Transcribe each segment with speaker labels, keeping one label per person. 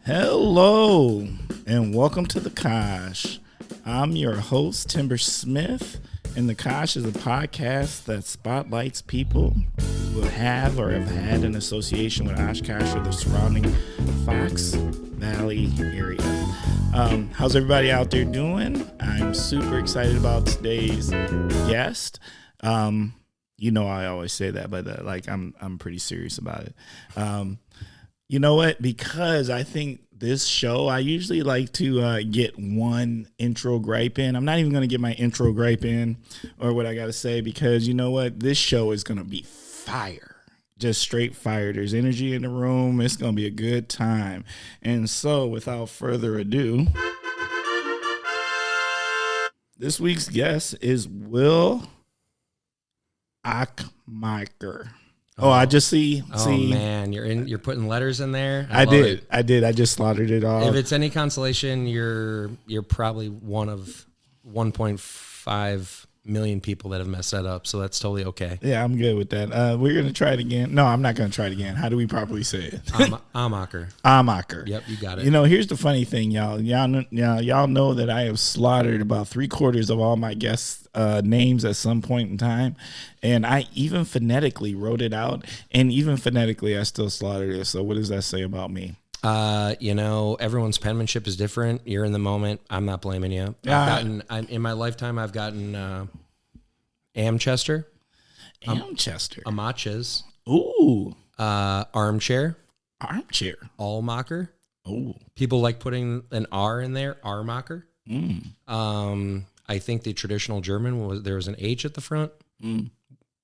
Speaker 1: Hello, and welcome to the Kosh. I'm your host, Timber Smith, and the Kosh is a podcast that spotlights people who have or have had an association with Oshkosh or the surrounding Fox Valley area. How's everybody out there doing? I'm super excited about today's guest. You know, I always say that, but I'm pretty serious about it. You know what? Because I think this show, I usually like to get one intro gripe in. I'm not even going to get my intro gripe in or what I got to say because you know what? This show is going to be fire. Just straight fire. There's energy in the room. It's going to be a good time. And so without further ado, this week's guest is Will Amacher. Oh, I just see.
Speaker 2: Oh man, you're putting letters in there.
Speaker 1: I did. I just slaughtered it all.
Speaker 2: If it's any consolation, you're probably one of 1.5 million people that have messed that up. So that's totally okay.
Speaker 1: Yeah, I'm good with that. We're gonna try it again. No, I'm not gonna try it again. How do we properly say it?
Speaker 2: Amacher.
Speaker 1: Amacher.
Speaker 2: Yep, you got it.
Speaker 1: You know, here's the funny thing, y'all. Y'all know that I have slaughtered about 3/4 of all my guests' names at some point in time, and I even phonetically wrote it out, and even phonetically, I still slaughtered it. So, what does that say about me?
Speaker 2: Everyone's penmanship is different. You're in the moment. I'm not blaming you. In my lifetime, I've gotten Amchester.
Speaker 1: Amchester.
Speaker 2: Amaches.
Speaker 1: Ooh.
Speaker 2: Armchair. Allmacher.
Speaker 1: Oh.
Speaker 2: People like putting an R in there. Armacher. I think the traditional German there was an H at the front.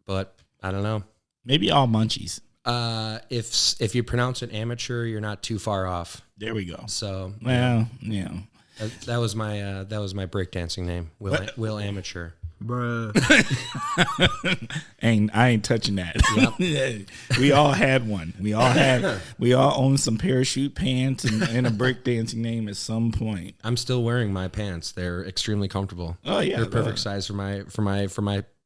Speaker 2: But I don't know.
Speaker 1: Maybe all munchies.
Speaker 2: If you pronounce it amateur, you're not too far off.
Speaker 1: There we go.
Speaker 2: So
Speaker 1: well, yeah.
Speaker 2: That was my breakdancing name, Will Amacher.
Speaker 1: Bruh. I ain't touching that.
Speaker 2: Yep.
Speaker 1: We all had one. We all owned some parachute pants and a breakdancing name at some point.
Speaker 2: I'm still wearing my pants. They're extremely comfortable.
Speaker 1: Oh yeah.
Speaker 2: They're perfect size for my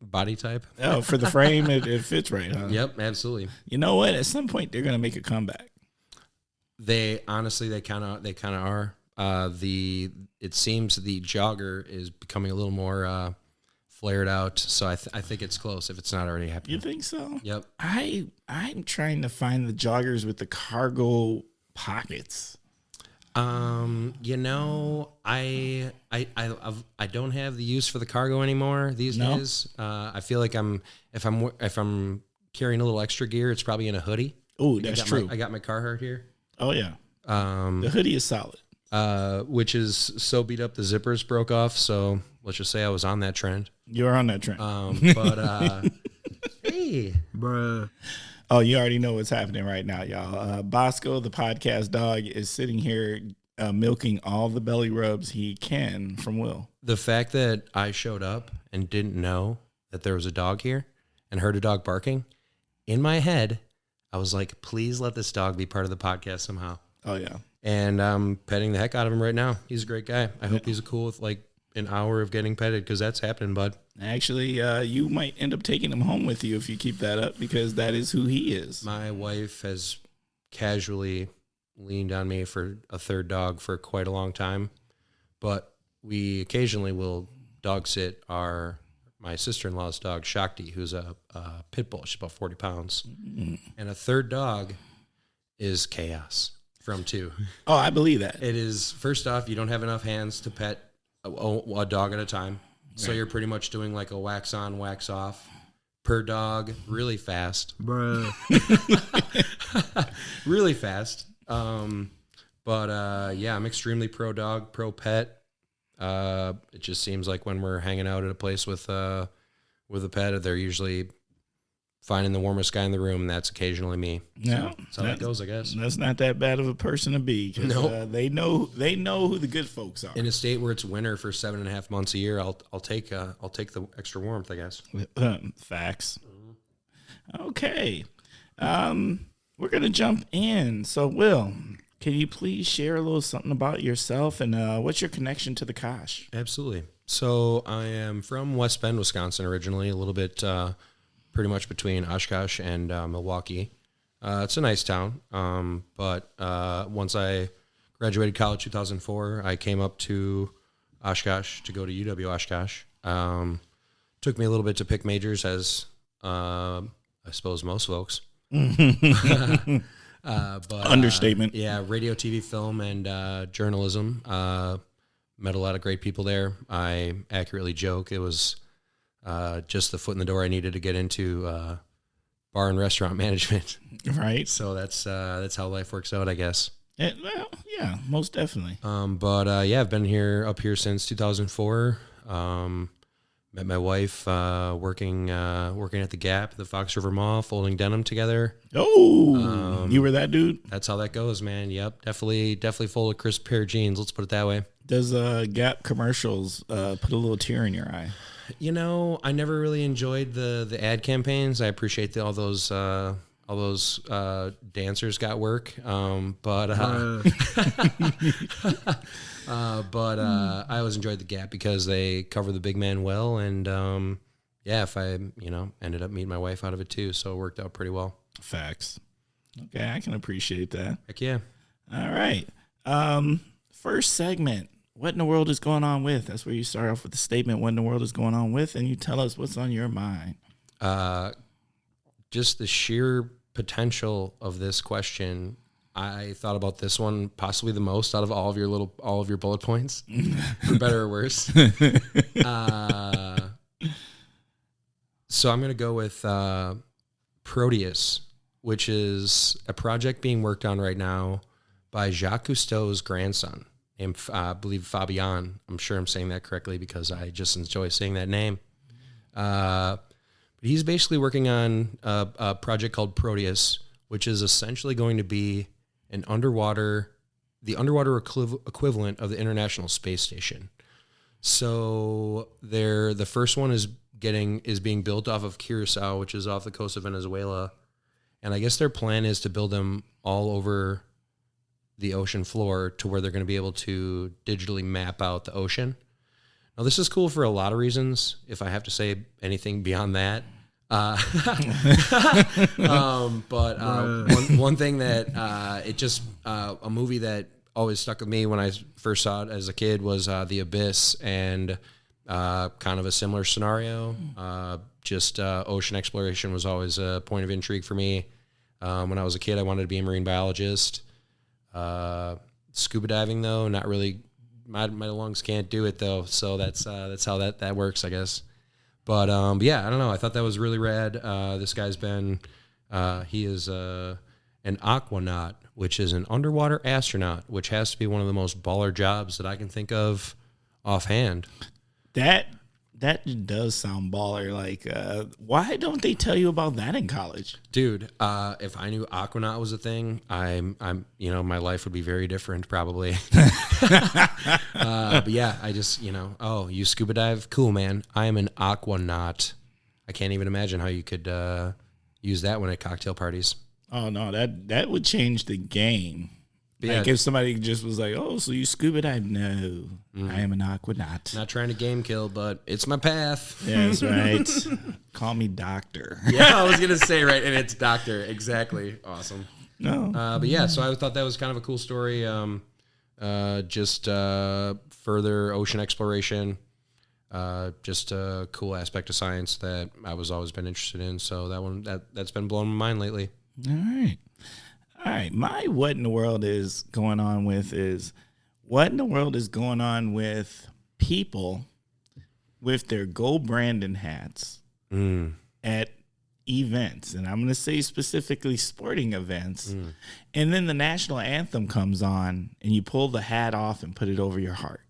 Speaker 2: body type.
Speaker 1: Oh, for the frame it fits right, huh?
Speaker 2: Yep, absolutely.
Speaker 1: You know what? At some point they're gonna make a comeback.
Speaker 2: They kind of are. It seems the jogger is becoming a little more flared out, so I think it's close if it's not already happening.
Speaker 1: You think so?
Speaker 2: Yep.
Speaker 1: I'm trying to find the joggers with the cargo pockets.
Speaker 2: I don't have the use for the cargo anymore these days. I feel like if I'm carrying a little extra gear, it's probably in a hoodie.
Speaker 1: Oh, that's true.
Speaker 2: I got my Carhartt here.
Speaker 1: Oh yeah. The hoodie is solid.
Speaker 2: Which is so beat up the zippers broke off. So let's just say I was on that trend.
Speaker 1: You are on that trend.
Speaker 2: Hey,
Speaker 1: bruh. Oh, you already know what's happening right now, y'all. Bosco, the podcast dog, is sitting here milking all the belly rubs he can from Will.
Speaker 2: The fact that I showed up and didn't know that there was a dog here and heard a dog barking, in my head, I was like, please let this dog be part of the podcast somehow.
Speaker 1: Oh, yeah.
Speaker 2: And I'm petting the heck out of him right now. He's a great guy. I hope he's cool with like an hour of getting petted because that's happening, bud.
Speaker 1: Actually, you might end up taking him home with you if you keep that up because that is who he is.
Speaker 2: My wife has casually leaned on me for a third dog for quite a long time, but we occasionally will dog sit my sister-in-law's dog, Shakti, who's a pit bull. She's about 40 pounds. And a third dog is chaos from two.
Speaker 1: Oh, I believe that.
Speaker 2: It is, first off, you don't have enough hands to pet a dog at a time. So you're pretty much doing like a wax on, wax off per dog really fast.
Speaker 1: Bruh.
Speaker 2: Really fast. I'm extremely pro dog, pro pet. It just seems like when we're hanging out at a place with a pet, they're usually finding the warmest guy in the room, and that's occasionally me.
Speaker 1: Yeah,
Speaker 2: so that goes, I guess.
Speaker 1: That's not that bad of a person to be.
Speaker 2: Nope.
Speaker 1: They know who the good folks are.
Speaker 2: In a state where it's winter for 7.5 months a year, I'll take the extra warmth, I guess.
Speaker 1: Facts. Okay, we're gonna jump in. So, Will, can you please share a little something about yourself and what's your connection to the Kosh?
Speaker 2: Absolutely. So I am from West Bend, Wisconsin, originally. A little bit. Pretty much between Oshkosh and Milwaukee. It's a nice town, but once I graduated college 2004. I came up to Oshkosh to go to UW Oshkosh. Took me a little bit to pick majors, as I suppose most folks. But
Speaker 1: Understatement.
Speaker 2: yeah, radio, TV, film, and journalism. Met a lot of great people there. I accurately joke it was just the foot in the door I needed to get into bar and restaurant management.
Speaker 1: Right.
Speaker 2: So that's how life works out, I guess.
Speaker 1: Well, yeah, most definitely.
Speaker 2: But yeah, I've been up here since 2004. Met my wife working at the Gap, the Fox River Mall, folding denim together.
Speaker 1: Oh, you were that dude?
Speaker 2: That's how that goes, man. Yep, definitely fold a crisp pair of jeans. Let's put it that way.
Speaker 1: Does Gap commercials put a little tear in your eye?
Speaker 2: You know, I never really enjoyed the ad campaigns. I appreciate all those dancers got work, but I always enjoyed the Gap because they cover the big man well, and yeah, if I ended up meeting my wife out of it too, so it worked out pretty well.
Speaker 1: Facts. Okay, I can appreciate that.
Speaker 2: Heck yeah.
Speaker 1: All right. First segment. What in the world is going on with? That's where you start off with the statement, what in the world is going on with, and you tell us what's on your mind.
Speaker 2: Just the sheer potential of this question. I thought about this one possibly the most out of all of your bullet points, for better or worse. So I'm going to go with Proteus, which is a project being worked on right now by Jacques Cousteau's grandson, named, I believe, Fabian. I'm sure I'm saying that correctly because I just enjoy saying that name. But he's basically working on a project called Proteus, which is essentially going to be the underwater equivalent of the International Space Station. So the first one is being built off of Curacao, which is off the coast of Venezuela. And I guess their plan is to build them all over the ocean floor to where they're going to be able to digitally map out the ocean. Now, this is cool for a lot of reasons. If I have to say anything beyond that, but one thing that a movie that always stuck with me when I first saw it as a kid was The Abyss, and kind of a similar scenario. Ocean exploration was always a point of intrigue for me. When I was a kid, I wanted to be a marine biologist. Scuba diving, though, not really. My lungs can't do it, though, so that's how that works, I guess. But yeah, I don't know. I thought that was really rad. This guy's he is an aquanaut, which is an underwater astronaut, which has to be one of the most baller jobs that I can think of offhand. That
Speaker 1: does sound baller. Like, why don't they tell you about that in college?
Speaker 2: Dude, if I knew aquanaut was a thing, I'm my life would be very different probably. But yeah, I just, you scuba dive? Cool, man. I am an aquanaut. I can't even imagine how you could use that one at cocktail parties.
Speaker 1: Oh no, that would change the game. Like if somebody just was like, "Oh, so you scuba dive?" No, I am an aquanaut.
Speaker 2: Not trying to game kill, but it's my path.
Speaker 1: Yeah, that's right. Call me doctor.
Speaker 2: Yeah, I was gonna say right, and it's doctor. Exactly. Awesome.
Speaker 1: No,
Speaker 2: but yeah, so I thought that was kind of a cool story. Further ocean exploration. Just a cool aspect of science that I was always been interested in. So that's been blowing my mind lately.
Speaker 1: All right. My what in the world is going on with is what in the world is going on with people with their Go Brandon hats at events. And I'm going to say specifically sporting events. And then the national anthem comes on and you pull the hat off and put it over your heart.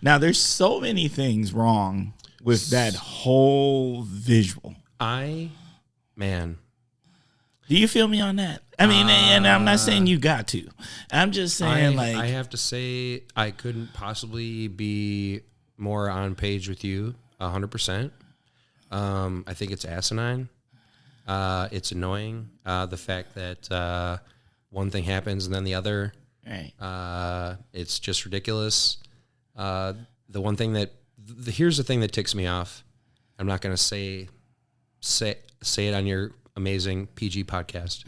Speaker 1: Now, there's so many things wrong with that whole visual. Do you feel me on that? I mean, and I'm not saying you got to. I'm just saying,
Speaker 2: I have to say, I couldn't possibly be more on page with you 100%. I think it's asinine. It's annoying. The fact that one thing happens and then the other.
Speaker 1: Right.
Speaker 2: It's just ridiculous. The one thing here's the thing that ticks me off. I'm not going to say it on your amazing PG podcast.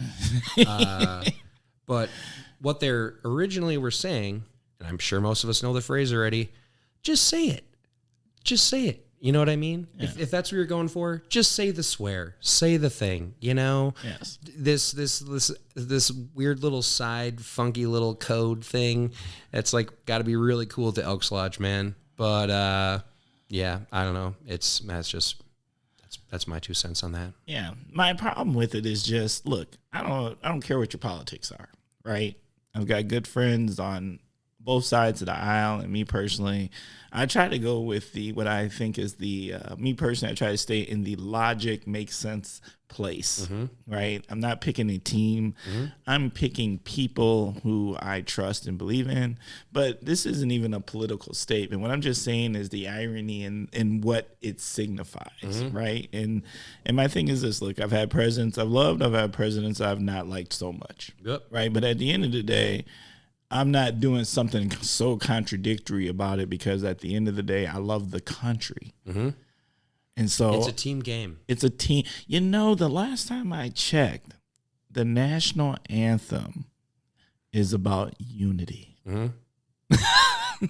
Speaker 2: But what they originally were saying, and I'm sure most of us know the phrase already, just say it. Just say it. You know what I mean? Yeah. If that's what you're going for, just say the swear, say the thing. You know,
Speaker 1: yes.
Speaker 2: This weird little side, funky little code thing. It's like got to be really cool at the Elks Lodge, man. But yeah, I don't know. That's my 2 cents on that.
Speaker 1: Yeah, my problem with it is just look. I don't care what your politics are, right? I've got good friends on both sides of the aisle, and me personally, I try to go with what I think is me personally, I try to stay in the logic makes sense place, right? I'm not picking a team. I'm picking people who I trust and believe in, but this isn't even a political statement. What I'm just saying is the irony in what it signifies, right? And my thing is this, look, I've had presidents I've loved, I've had presidents I've not liked so much, right? But at the end of the day, I'm not doing something so contradictory about it because at the end of the day, I love the country. And so
Speaker 2: it's a team game.
Speaker 1: It's a team. You know, the last time I checked, the national anthem is about unity.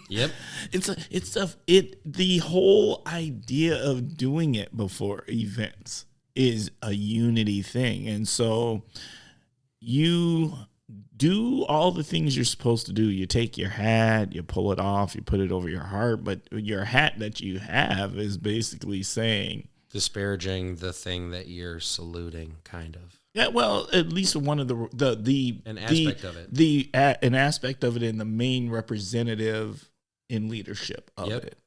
Speaker 2: Yep.
Speaker 1: The whole idea of doing it before events is a unity thing. And so you do all the things you're supposed to do. You take your hat, you pull it off, you put it over your heart, but your hat that you have is basically saying
Speaker 2: disparaging the thing that you're saluting, kind of.
Speaker 1: Yeah, well, at least one of
Speaker 2: an aspect of it.
Speaker 1: An aspect of it, and the main representative in leadership of it.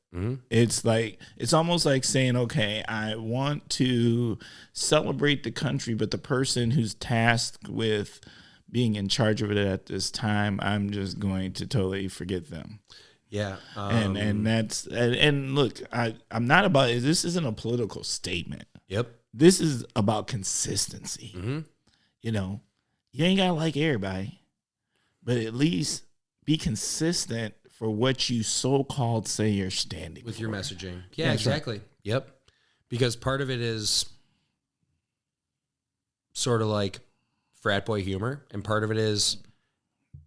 Speaker 1: It's almost like saying, okay, I want to celebrate the country, but the person who's tasked with being in charge of it at this time, I'm just going to totally forget them.
Speaker 2: Yeah.
Speaker 1: And look, I'm not about it. This isn't a political statement.
Speaker 2: Yep.
Speaker 1: This is about consistency. You know, you ain't got to like everybody, but at least be consistent for what you so-called say you're standing
Speaker 2: with
Speaker 1: for.
Speaker 2: Your messaging. Yeah, exactly. Right. Yep. Because part of it is sort of like frat boy humor, and part of it is,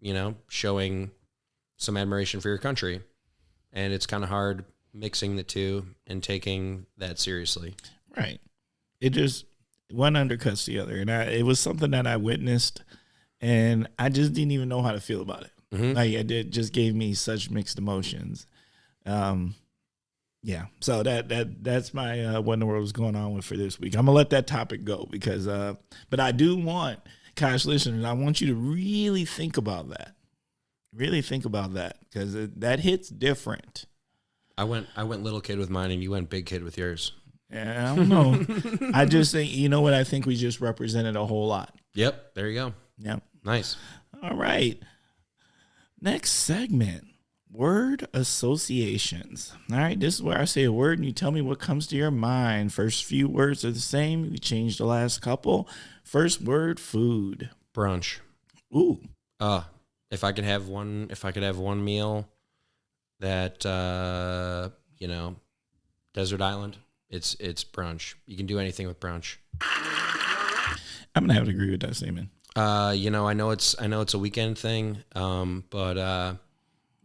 Speaker 2: you know, showing some admiration for your country. And it's kind of hard mixing the two and taking that seriously.
Speaker 1: Right. It just one undercuts the other. And it was something that I witnessed, and I just didn't even know how to feel about it. Like it just gave me such mixed emotions. Yeah. So that's my what in the world is going on with for this week. I'm gonna let that topic go because but I do want, Kosh listeners, I want you to really think about that. Really think about that because that hits different.
Speaker 2: I went little kid with mine, and you went big kid with yours.
Speaker 1: Yeah, I don't know. I just think, you know what? I think we just represented a whole lot.
Speaker 2: Yep. There you go.
Speaker 1: Yep.
Speaker 2: Nice.
Speaker 1: All right. Next segment, word associations. All right. This is where I say a word and you tell me what comes to your mind. First few words are the same. We changed the last couple. First word, food.
Speaker 2: Brunch.
Speaker 1: Ooh.
Speaker 2: If I could have one meal that, you know, desert island, it's brunch. You can do anything with brunch.
Speaker 1: I'm gonna have to agree with that statement.
Speaker 2: You know, I know it's a weekend thing, but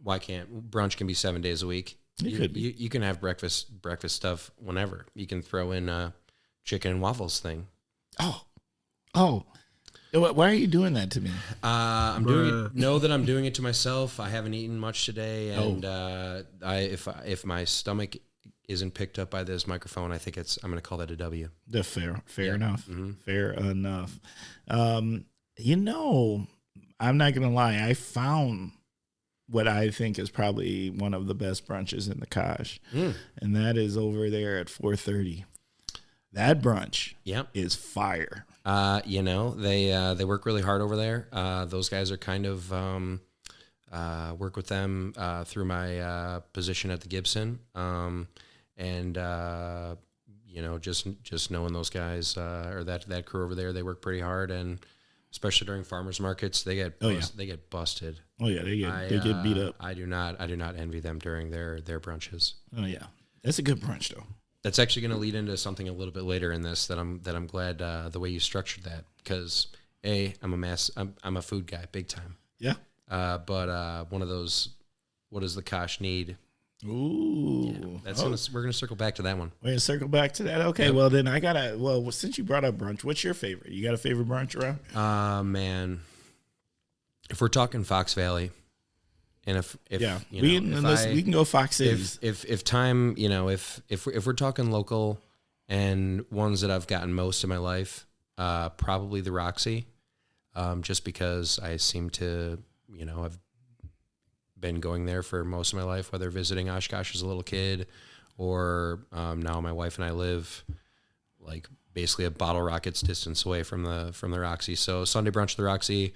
Speaker 2: why can't brunch can be 7 days a week?
Speaker 1: It could be.
Speaker 2: You can have breakfast stuff whenever. You can throw in a chicken and waffles thing.
Speaker 1: Oh. Why are you doing that to me?
Speaker 2: I'm doing it to myself. I haven't eaten much today, and if my stomach isn't picked up by this microphone, I think I'm going to call that a W.
Speaker 1: Fair enough. Fair enough. You know, I'm not going to lie. I found what I think is probably one of the best brunches in the Kosh, and that is over there at 430. That brunch is fire.
Speaker 2: You know, they work really hard over there. Those guys are kind of work with them through my position at the Gibson. And you know, just knowing those guys or that crew over there, they work pretty hard, and especially during farmers markets, they get busted.
Speaker 1: Oh yeah, they get beat up.
Speaker 2: I do not envy them during their brunches.
Speaker 1: Oh yeah, that's a good brunch though.
Speaker 2: That's actually going to lead into something a little bit later in this that I'm glad the way you structured that, because I'm a food guy, big time.
Speaker 1: Yeah.
Speaker 2: But one of those, what does the Kosh need?
Speaker 1: Ooh.
Speaker 2: Yeah, we're gonna circle back to that one.
Speaker 1: We're gonna circle back to that. Okay, well then since you brought up brunch, what's your favorite? You got a favorite brunch around?
Speaker 2: Man, if we're talking Fox Valley, and if
Speaker 1: we can go Fox City.
Speaker 2: If time, if we're talking local and ones that I've gotten most of my life, probably the Roxy, just because I seem to, I've been going there for most of my life, whether visiting Oshkosh as a little kid or now my wife and I live like basically a bottle rocket's distance away from the Roxy. So Sunday brunch at the Roxy,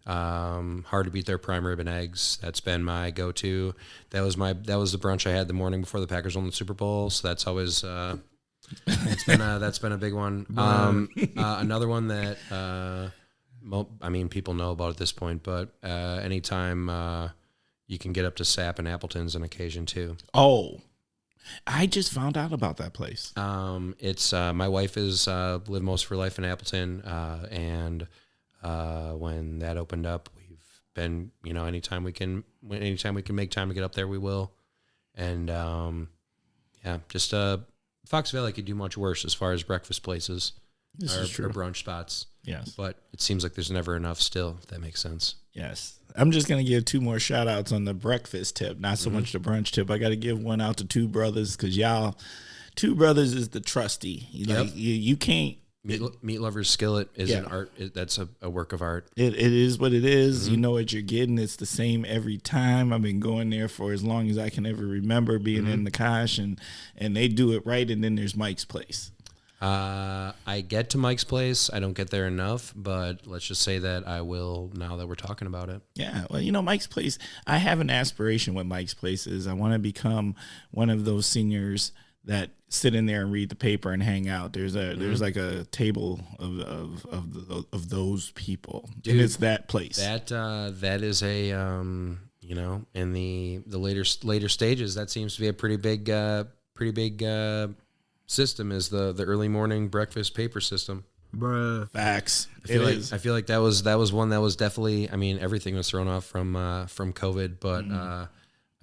Speaker 2: hard to beat their prime rib and eggs. That's been my go-to. That was the brunch I had the morning before the Packers won the Super Bowl. So that's always that's been a big one. Another one that people know about at this point, but anytime you can get up to Sap and Appleton's on occasion too.
Speaker 1: Oh, I just found out about that place.
Speaker 2: It's my wife has lived most of her life in Appleton, and when that opened up, we've been, anytime we can make time to get up there, we will. And just Fox Valley could do much worse as far as breakfast places or brunch spots.
Speaker 1: Yes,
Speaker 2: but it seems like there's never enough still. If that makes sense.
Speaker 1: Yes. I'm just going to give 2 more shout outs on the breakfast tip, not so much the brunch tip. I got to give one out to Two Brothers because Two Brothers is the trusty. You can't.
Speaker 2: Meat Lover's Skillet is an art. That's a work of art.
Speaker 1: It is what it is. Mm-hmm. You know what you're getting. It's the same every time. I've been going there for as long as I can ever remember being in the Kosh, and they do it right. And then there's Mike's Place.
Speaker 2: I get to Mike's Place. I don't get there enough, but let's just say that I will now that we're talking about it.
Speaker 1: Yeah, well, Mike's Place, I have an aspiration with Mike's Place is I want to become one of those seniors that sit in there and read the paper and hang out. There's like a table of those people. Dude, and it's that place.
Speaker 2: That is a in the later stages, that seems to be a pretty big system is the early morning breakfast paper system.
Speaker 1: Bruh. Facts.
Speaker 2: I feel like that was one that was definitely, everything was thrown off from COVID, but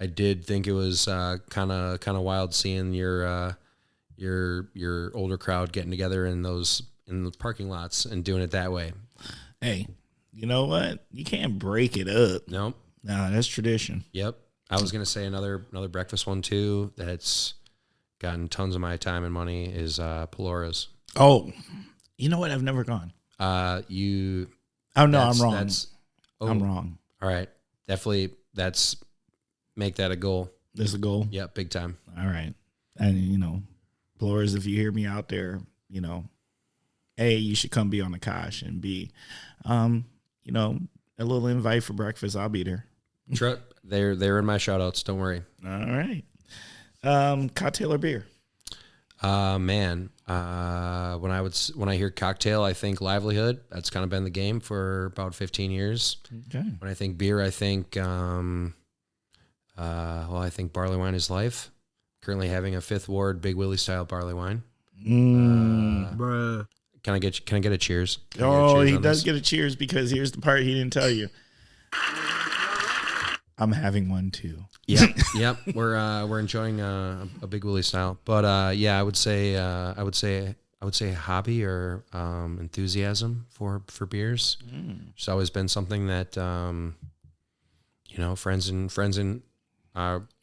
Speaker 2: I did think it was kind of wild seeing your older crowd getting together in the parking lots and doing it that way.
Speaker 1: Hey, you know what? You can't break it up.
Speaker 2: Nope.
Speaker 1: Nah, that's tradition.
Speaker 2: Yep. I was gonna say another breakfast one too that's gotten tons of my time and money is Piloras.
Speaker 1: Oh, you know what? I've never gone.
Speaker 2: I'm wrong.
Speaker 1: I'm wrong.
Speaker 2: All right. Definitely make that a goal.
Speaker 1: That's a goal?
Speaker 2: Yeah, big time.
Speaker 1: All right. And, Piloras, if you hear me out there, A, you should come be on the Kosh, and B, a little invite for breakfast. I'll be there.
Speaker 2: They're in my shout outs. Don't worry.
Speaker 1: All right. Cocktail or beer?
Speaker 2: Man, when I hear cocktail, I think livelihood. That's kind of been the game for about 15 years.
Speaker 1: Okay.
Speaker 2: When I think beer, I think, I think barley wine is life. Currently having a Fifth Ward Big Willie style barley wine.
Speaker 1: Bruh.
Speaker 2: Can I get a cheers?
Speaker 1: He does get a cheers because here's the part he didn't tell you. I'm having one too.
Speaker 2: Yep. We're enjoying a Big Willie style, but I would say hobby or enthusiasm for beers. It's always been something that friends and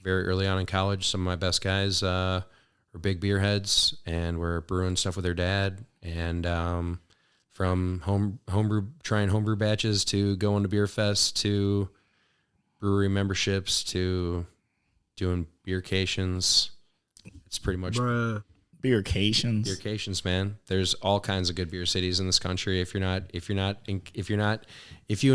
Speaker 2: very early on in college, some of my best guys were big beer heads and were brewing stuff with their dad, and from trying homebrew batches to going to beer fest to brewery memberships to doing beercations. It's pretty much beercations, man. There's all kinds of good beer cities in this country. If you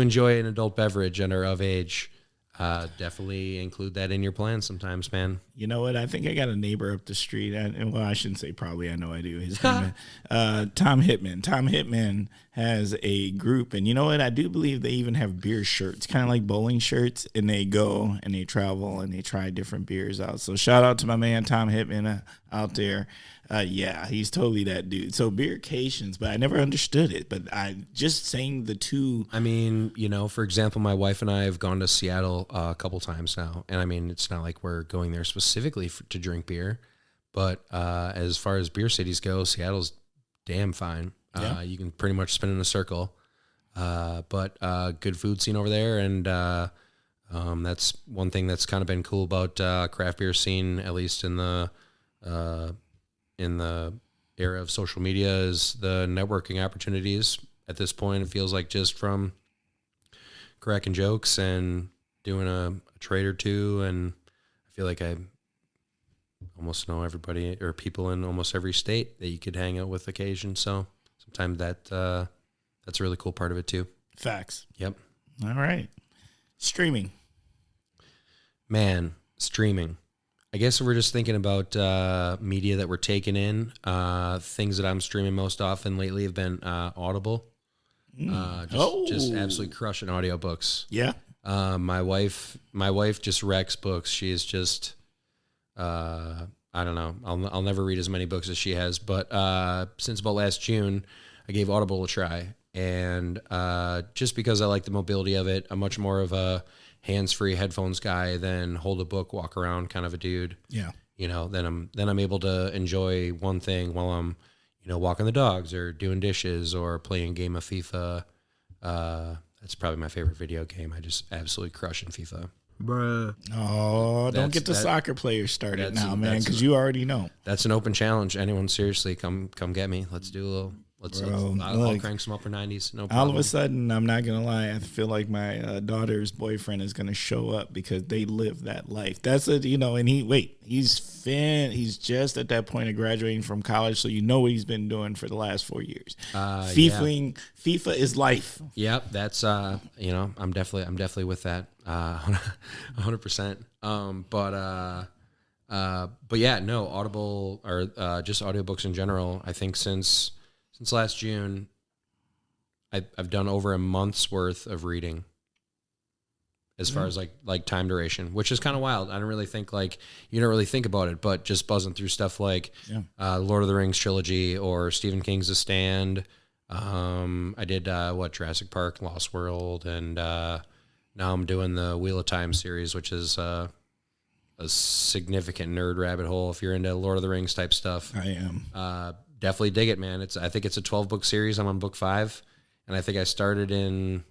Speaker 2: enjoy an adult beverage and are of age, definitely include that in your plan sometimes, man.
Speaker 1: You know what? I think I got a neighbor up the street, I shouldn't say probably. I know I do. His name is Tom Hitman. Tom Hitman has a group, and you know what? I do believe they even have beer shirts, kind of like bowling shirts, and they go and they travel and they try different beers out. So shout out to my man Tom Hitman out there. Yeah, he's totally that dude. So beercations, but I never understood it. But I just saying the two.
Speaker 2: I mean, for example, my wife and I have gone to Seattle a couple times now. And I mean, it's not like we're going there specifically to drink beer. But as far as beer cities go, Seattle's damn fine.
Speaker 1: Yeah.
Speaker 2: You can pretty much spin in a circle. But good food scene over there. And that's one thing that's kind of been cool about craft beer scene, at least in the era of social media, is the networking opportunities. At this point, it feels like just from cracking jokes and doing a trade or two, and I feel like I almost know everybody or people in almost every state that you could hang out with occasion. So sometimes that's a really cool part of it too.
Speaker 1: Facts.
Speaker 2: Yep.
Speaker 1: All right. Streaming.
Speaker 2: Man, streaming. I guess we're just thinking about media that we're taking in. Things that I'm streaming most often lately have been Audible. Just absolutely crushing audiobooks.
Speaker 1: Yeah.
Speaker 2: My wife just wrecks books. She is just, I don't know. I'll never read as many books as she has, but since about last June, I gave Audible a try, and just because I like the mobility of it, I'm much more of a hands-free headphones guy than hold a book, walk around kind of a dude.
Speaker 1: Yeah.
Speaker 2: Then I'm able to enjoy one thing while I'm, walking the dogs or doing dishes or playing a game of FIFA. That's probably my favorite video game. I just absolutely crush in FIFA.
Speaker 3: Bruh.
Speaker 1: Oh, don't get the soccer players started now, man, because you already know.
Speaker 2: That's an open challenge. Anyone, seriously, come get me. Let's do a little. I'll crank some upper 90s. No problem.
Speaker 1: All of a sudden, I'm not going to lie, I feel like my daughter's boyfriend is going to show up because they live that life. That's it, and he's just at that point of graduating from college, so what he's been doing for the last 4 years. FIFA is life.
Speaker 2: Yep, that's I'm definitely with that 100%. But yeah, no, Audible or just audiobooks in general. I think since last June, I've done over a month's worth of reading as far as like time duration, which is kind of wild. I don't really think you don't really think about it, but just buzzing through stuff like Lord of the Rings trilogy or Stephen King's The Stand. I did Jurassic Park, Lost World, and now I'm doing the Wheel of Time series, which is a significant nerd rabbit hole if you're into Lord of the Rings type stuff.
Speaker 1: I am.
Speaker 2: Definitely dig it, man. I think it's a 12-book series. I'm on book 5, and I think I started in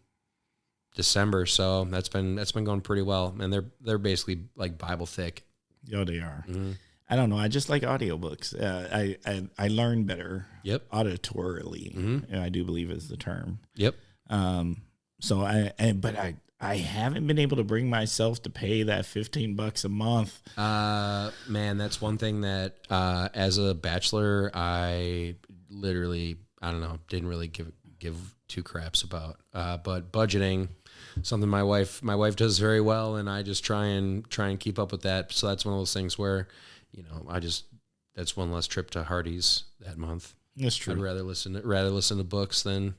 Speaker 2: December, so that's been going pretty well. And they're basically like Bible thick.
Speaker 1: Yo, they are.
Speaker 2: Mm-hmm.
Speaker 1: I don't know. I just like audiobooks. I learn better.
Speaker 2: Yep.
Speaker 1: Auditorily.
Speaker 2: Mm-hmm.
Speaker 1: I do believe is the term.
Speaker 2: Yep.
Speaker 1: So I haven't been able to bring myself to pay that $15 a month.
Speaker 2: Man, that's one thing that as a bachelor, I literally, I don't know, didn't really give two craps about. But budgeting, something my wife does very well, and I just try and keep up with that. So that's one of those things where, that's one less trip to Hardee's that month.
Speaker 1: That's true.
Speaker 2: I'd rather listen to books than,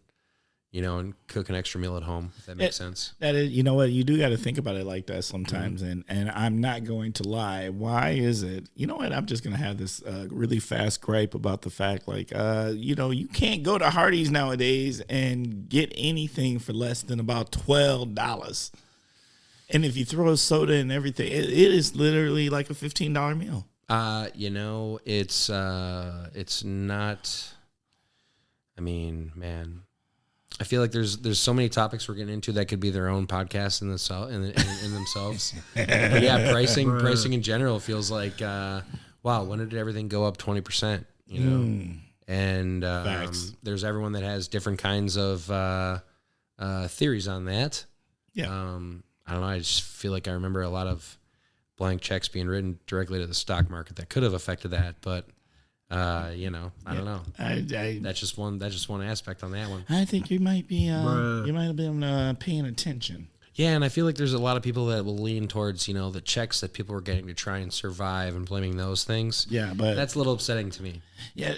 Speaker 2: and cook an extra meal at home, if that makes sense.
Speaker 1: That is, you know what? You do got to think about it like that sometimes. Mm-hmm. And I'm not going to lie. Why is it? You know what? I'm just going to have this really fast gripe about the fact, you can't go to Hardee's nowadays and get anything for less than about $12. And if you throw a soda and everything, it is literally like a $15 meal.
Speaker 2: It's not, I mean, man, I feel like there's so many topics we're getting into that could be their own podcast in themselves. But yeah, pricing in general feels like, wow, when did everything go up 20%? And there's everyone that has different kinds of theories on that. Yeah. I don't know. I just feel like I remember a lot of blank checks being written directly to the stock market that could have affected that, but. I don't know. That's just one aspect on that one.
Speaker 1: I think you might be, you might have been paying attention.
Speaker 2: Yeah, and I feel like there's a lot of people that will lean towards, the checks that people were getting to try and survive and blaming those things.
Speaker 1: Yeah, but
Speaker 2: that's a little upsetting to me.
Speaker 1: Yeah,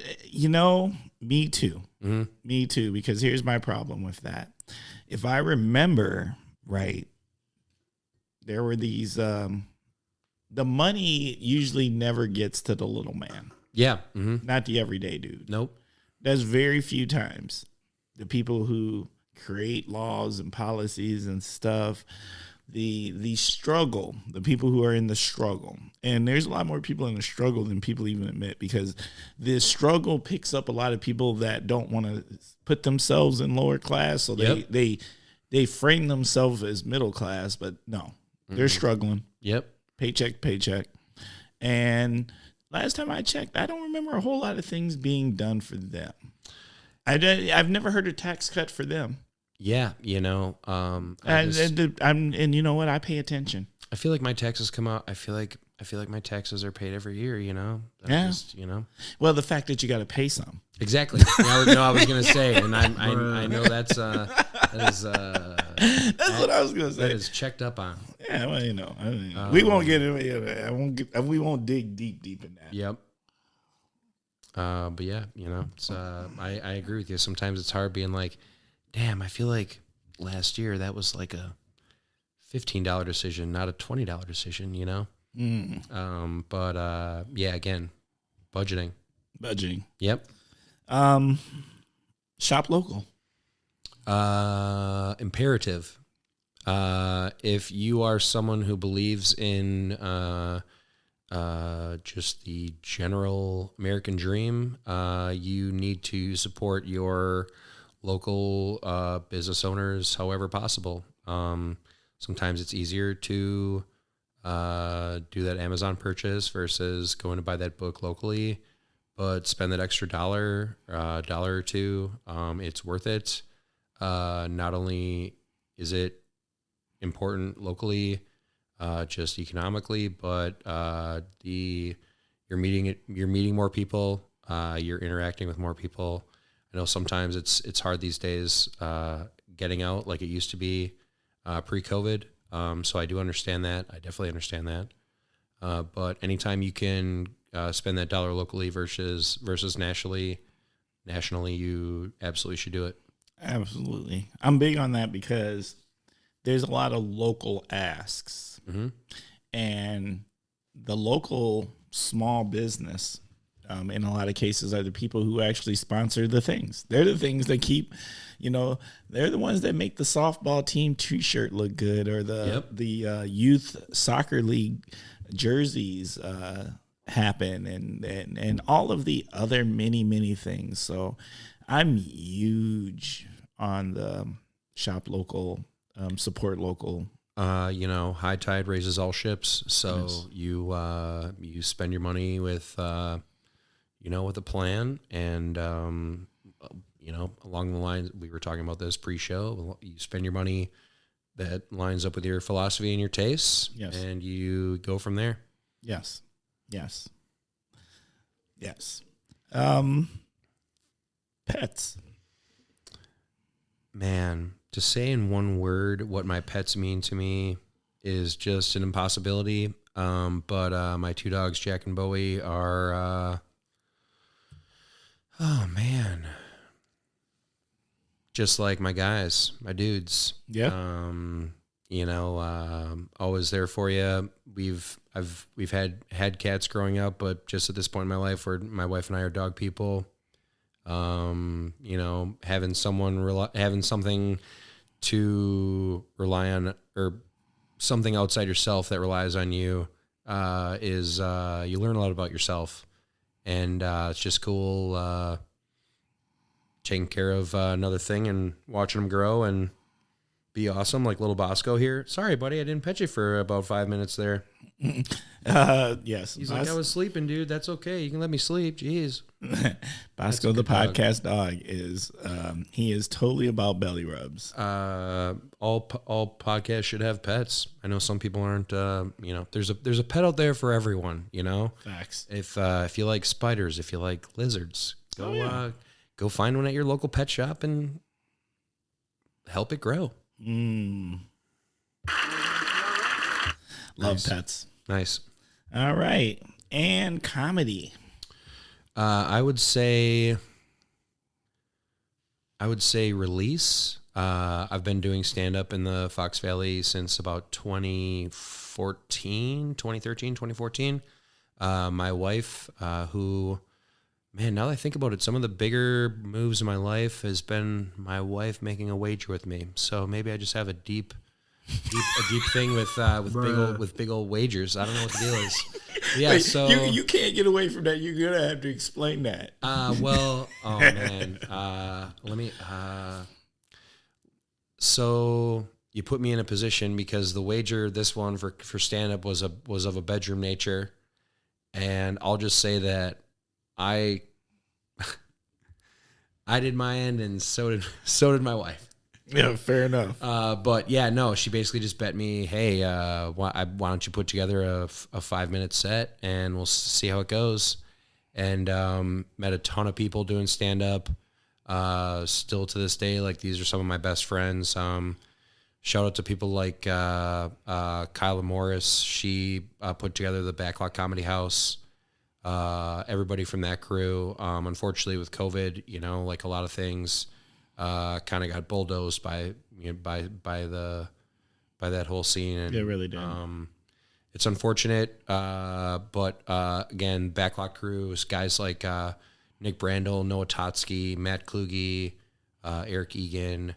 Speaker 1: me too. Mm-hmm. Me too, because here's my problem with that. If I remember right, there were these, the money usually never gets to the little man.
Speaker 2: Yeah. Mm-hmm.
Speaker 1: Not the everyday dude.
Speaker 2: Nope.
Speaker 1: There's very few times the people who create laws and policies and stuff, the struggle, the people who are in the struggle. And there's a lot more people in the struggle than people even admit, because the struggle picks up a lot of people that don't want to put themselves in lower class. So they frame themselves as middle class, but no, they're struggling.
Speaker 2: Yep.
Speaker 1: Paycheck to paycheck. And last time I checked, I don't remember a whole lot of things being done for them. I've never heard a tax cut for them.
Speaker 2: Yeah,
Speaker 1: and you know what? I pay attention.
Speaker 2: I feel like my taxes come out. I feel like my taxes are paid every year. That's just.
Speaker 1: Well, the fact that you got to pay some.
Speaker 2: Exactly. I was gonna say, and I know that is
Speaker 1: that's what I was gonna say.
Speaker 2: That is checked up on.
Speaker 1: Yeah, well, we won't get into it. We won't dig deep in that.
Speaker 2: Yep. But yeah, it's I agree with you. Sometimes it's hard being like, damn, I feel like last year that was like a $15 decision, not a $20 decision, But yeah, again, budgeting. Yep.
Speaker 1: Shop local.
Speaker 2: Imperative. If you are someone who believes in just the general American dream, you need to support your local business owners however possible. Sometimes it's easier to do that Amazon purchase versus going to buy that book locally, but spend that extra dollar or two. It's worth it. Not only is it important locally, just economically, but you're meeting more people, you're interacting with more people. I know sometimes it's hard these days getting out like it used to be pre-COVID. So I do understand that. I definitely understand that. But anytime you can spend that dollar locally versus nationally, you absolutely should do it.
Speaker 1: Absolutely. I'm big on that because there's a lot of local asks. Mm-hmm. And the local small business, in a lot of cases, are the people who actually sponsor the things. They're the things that keep, they're the ones that make the softball team T-shirt look good, or the youth soccer league jerseys happen, and all of the other many things. So I'm huge on the shop local, support local.
Speaker 2: High tide raises all ships. So yes. You spend your money with with a plan, and along the lines we were talking about this pre-show, you spend your money that lines up with your philosophy and your tastes. Yes. And you go from there.
Speaker 1: Yes. Pets.
Speaker 2: Man, to say in one word what my pets mean to me is just an impossibility. But my two dogs, Jack and Bowie, are oh man, just like my guys, my dudes.
Speaker 1: Yeah.
Speaker 2: Always there for you. We've had cats growing up, but just at this point in my life, where my wife and I are dog people, having something to rely on, or something outside yourself that relies on you, is you learn a lot about yourself, and it's just cool taking care of another thing and watching them grow and be awesome, like little Bosco here. Sorry, buddy, I didn't pet you for about 5 minutes there.
Speaker 1: Yes.
Speaker 2: He's like, I was sleeping, dude. That's okay. You can let me sleep. Jeez.
Speaker 1: Bosco, the podcast dog, is he is totally about belly rubs.
Speaker 2: All podcasts should have pets. I know some people aren't. There's a pet out there for everyone.
Speaker 1: Facts.
Speaker 2: If you like spiders, if you like lizards, go find one at your local pet shop and help it grow.
Speaker 1: Love pets.
Speaker 2: Nice.
Speaker 1: All right. And comedy.
Speaker 2: I would say release. I've been doing stand-up in the Fox Valley since about 2013, 2014. My wife, who, man, now that I think about it, some of the bigger moves in my life has been my wife making a wager with me. So maybe I just have a deep thing with big old wagers. I don't know what the deal is. Yeah,
Speaker 1: Wait,
Speaker 2: so
Speaker 1: you can't get away from that. You're gonna have to explain that.
Speaker 2: well, oh man, let me. So you put me in a position because the wager, this one for stand up was of a bedroom nature, and I'll just say that I did my end, and so did my wife.
Speaker 1: Yeah, fair enough.
Speaker 2: But yeah, no, she basically just bet me, hey, why don't you put together a 5-minute set and we'll see how it goes. And met a ton of people doing stand up. Still to this day, like these are some of my best friends. Shout out to people like Kyla Morris. She put together the Backlot Comedy House. Everybody from that crew. Unfortunately, with COVID, like a lot of things, kind of got bulldozed by that whole scene. And,
Speaker 1: it really did.
Speaker 2: It's unfortunate, but again, Backlot crews, guys like Nick Brandel, Noah Totsky, Matt Kluge, Eric Egan,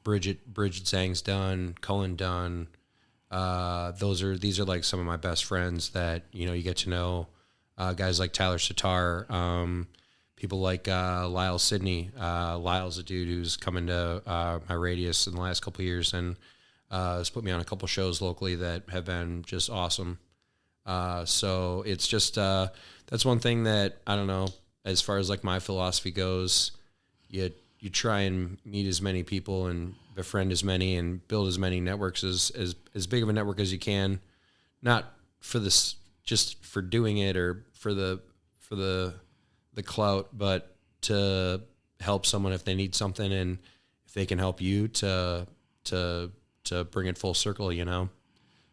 Speaker 2: Bridget Zhang's done, Cullen Dunn. These are like some of my best friends that you get to know. Guys like Tyler Sitar, people like Lyle Sidney. Lyle's a dude who's come into my radius in the last couple of years and has put me on a couple shows locally that have been just awesome. So it's just that's one thing that I don't know. As far as like my philosophy goes, you try and meet as many people and befriend as many and build as many networks as big of a network as you can, not for this just for doing it or for the clout, but to help someone if they need something and if they can help you to bring it full circle,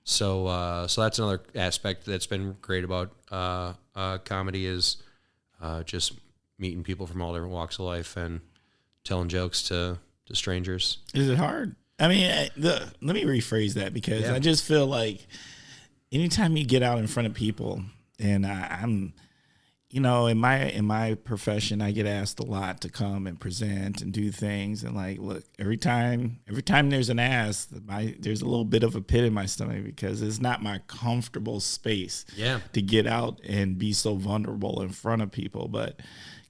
Speaker 2: So that's another aspect that's been great about comedy is just meeting people from all different walks of life and telling jokes to strangers.
Speaker 1: Is it hard? I mean, let me rephrase that because I just feel like anytime you get out in front of people, and I'm, in my profession, I get asked a lot to come and present and do things, and like, look, every time there's an ask, there's a little bit of a pit in my stomach because it's not my comfortable space to get out and be so vulnerable in front of people, but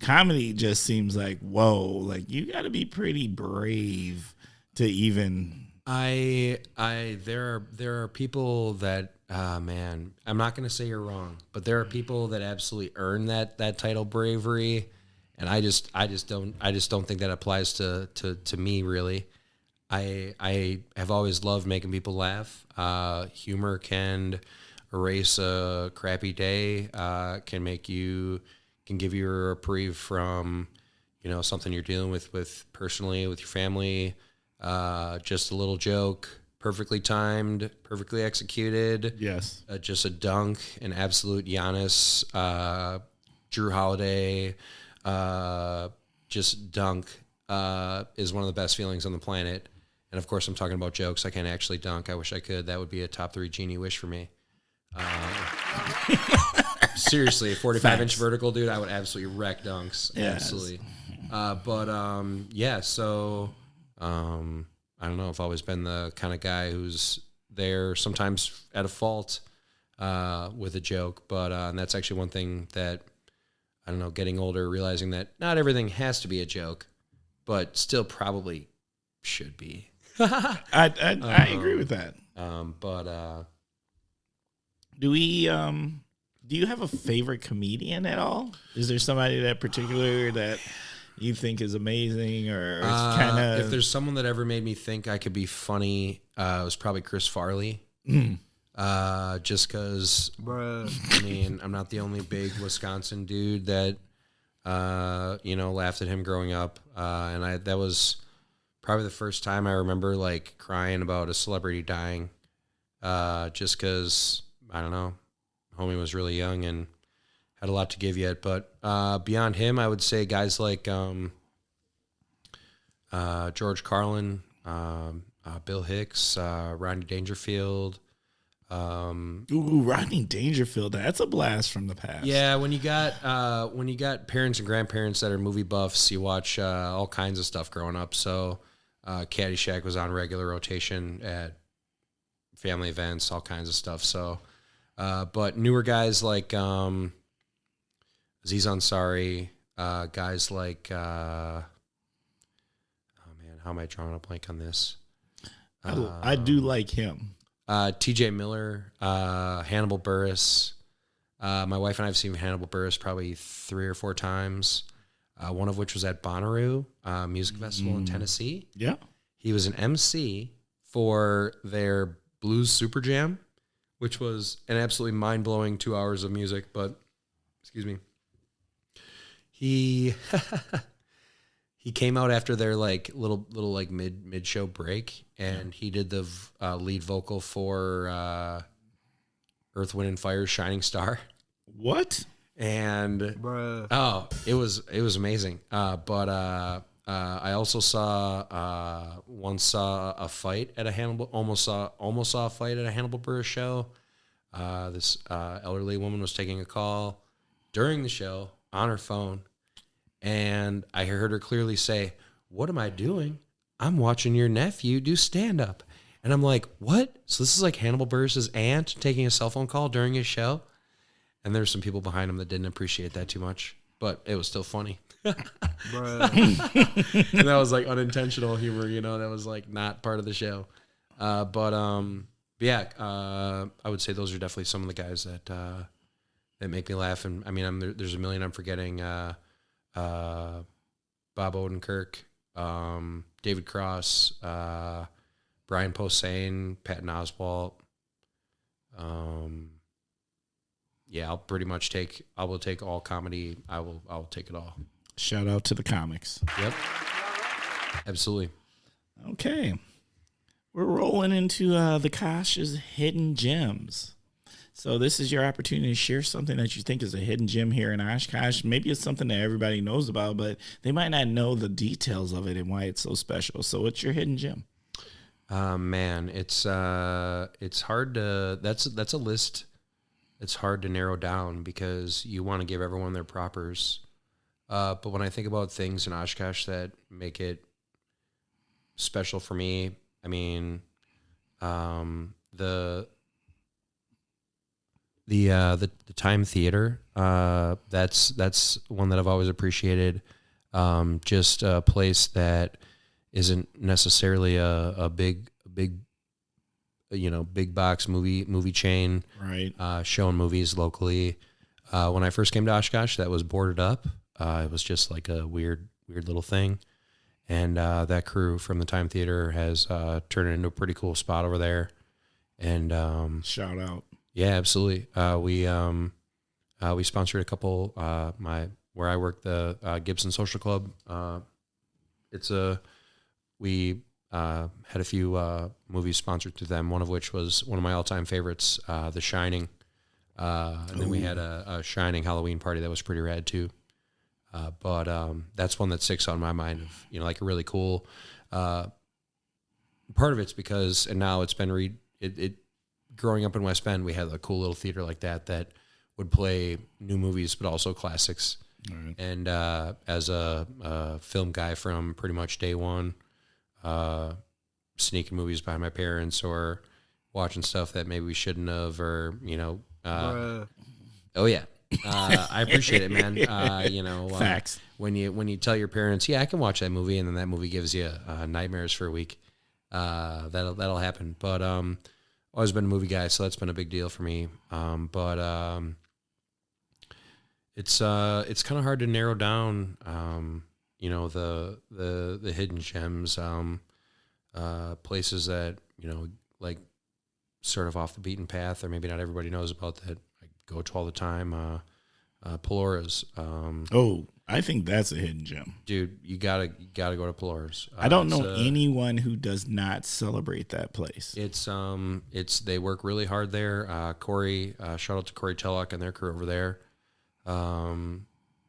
Speaker 1: comedy just seems like, whoa, like you got to be pretty brave to even.
Speaker 2: There are people that, man, I'm not going to say you're wrong, but there are people that absolutely earn that title bravery. And I just don't think that applies to me really. I have always loved making people laugh. Humor can erase a crappy day, can give you a reprieve from, something you're dealing with personally, with your family. Just a little joke, perfectly timed, perfectly executed.
Speaker 1: Yes.
Speaker 2: Just a dunk, an absolute Giannis, Drew Holiday, just dunk, is one of the best feelings on the planet. And of course I'm talking about jokes. I can't actually dunk. I wish I could. That would be a top 3 genie wish for me. Seriously, a 45-inch vertical, dude, I would absolutely wreck dunks. Yes. Absolutely. So I don't know. I've always been the kind of guy who's there sometimes at a fault with a joke, but and that's actually one thing that, I don't know, getting older, realizing that not everything has to be a joke, but still probably should be.
Speaker 1: I agree with that. Do you have a favorite comedian at all? Is there somebody that particular that you think is amazing, or kind of?
Speaker 2: If there's someone that ever made me think I could be funny, it was probably Chris Farley. Just because, I mean, I'm not the only big Wisconsin dude that laughed at him growing up, and that was probably the first time I remember like crying about a celebrity dying, just because, I don't know, homie was really young and had a lot to give yet. But beyond him, I would say guys like George Carlin, Bill Hicks, Rodney Dangerfield,
Speaker 1: Ooh, Rodney Dangerfield. That's a blast from the past.
Speaker 2: Yeah, when you got parents and grandparents that are movie buffs, you watch all kinds of stuff growing up. So Caddyshack was on regular rotation at family events, all kinds of stuff. So, but newer guys like Aziz Ansari, guys like oh man, how am I drawing a blank on this?
Speaker 1: I do like him.
Speaker 2: TJ Miller, Hannibal Buress. My wife and I have seen Hannibal Buress probably 3 or 4 times, one of which was at Bonnaroo Music Festival in Tennessee.
Speaker 1: Yeah.
Speaker 2: He was an MC for their Blues Super Jam, which was an absolutely mind-blowing 2 hours of music. But, excuse me, he he came out after their like little like mid show break, and he did the lead vocal for Earth, Wind and Fire's "Shining Star."
Speaker 1: What?
Speaker 2: And it was amazing. But I also once saw a fight at a Hannibal. Almost saw a fight at a Hannibal Buress show. This elderly woman was taking a call during the show on her phone, and I heard her clearly say, "What am I doing? I'm watching your nephew do stand up." And I'm like, "What?" So this is like Hannibal Buress's aunt taking a cell phone call during his show. And there's some people behind him that didn't appreciate that too much, but it was still funny. And that was like unintentional humor, that was like not part of the show. But yeah, I would say those are definitely some of the guys that make me laugh. And I mean, there's a million I'm forgetting. Bob Odenkirk, David Cross, Brian Posehn, Patton Oswalt. Yeah, I will take all comedy. I'll take it all.
Speaker 1: Shout out to the comics.
Speaker 2: Yep. Absolutely.
Speaker 1: Okay. We're rolling into the Kosh's hidden gems. So this is your opportunity to share something that you think is a hidden gem here in Oshkosh. Maybe it's something that everybody knows about, but they might not know the details of it and why it's so special. So what's your hidden gem?
Speaker 2: Man, it's hard to, that's a list. It's hard to narrow down because you want to give everyone their propers. But when I think about things in Oshkosh that make it special for me, I mean, the Time Theater, that's one that I've always appreciated. Just a place that isn't necessarily a big big box movie chain,
Speaker 1: right?
Speaker 2: Showing movies locally. When I first came to Oshkosh, that was boarded up. It was just like a weird little thing. And that crew from the Time Theater has turned it into a pretty cool spot over there. And
Speaker 1: shout out. Yeah,
Speaker 2: absolutely. We sponsored a couple, where I work, the Gibson Social Club. We had a few movies sponsored to them, one of which was one of my all-time favorites, The Shining. And then we had a Shining Halloween party that was pretty rad too. But that's one that sticks on my mind of, like a really cool, part of it's because, and now it's been growing up in West Bend, we had a cool little theater like that would play new movies, but also classics. Right. And as a film guy from pretty much day one, sneaking movies behind my parents or watching stuff that maybe we shouldn't have, or, oh yeah. I appreciate it, man.
Speaker 1: Facts.
Speaker 2: When you tell your parents, yeah, I can watch that movie, and then that movie gives you nightmares for a week. That'll happen. But always been a movie guy, so that's been a big deal for me. But it's kind of hard to narrow down. The hidden gems, places that like sort of off the beaten path, or maybe not everybody knows about that. Go to all the time. Piloras.
Speaker 1: I think that's a hidden gem,
Speaker 2: dude. You gotta go to Piloras.
Speaker 1: I don't know anyone who does not celebrate that place.
Speaker 2: It's they work really hard there. Corey, shout out to Corey Tellock and their crew over there.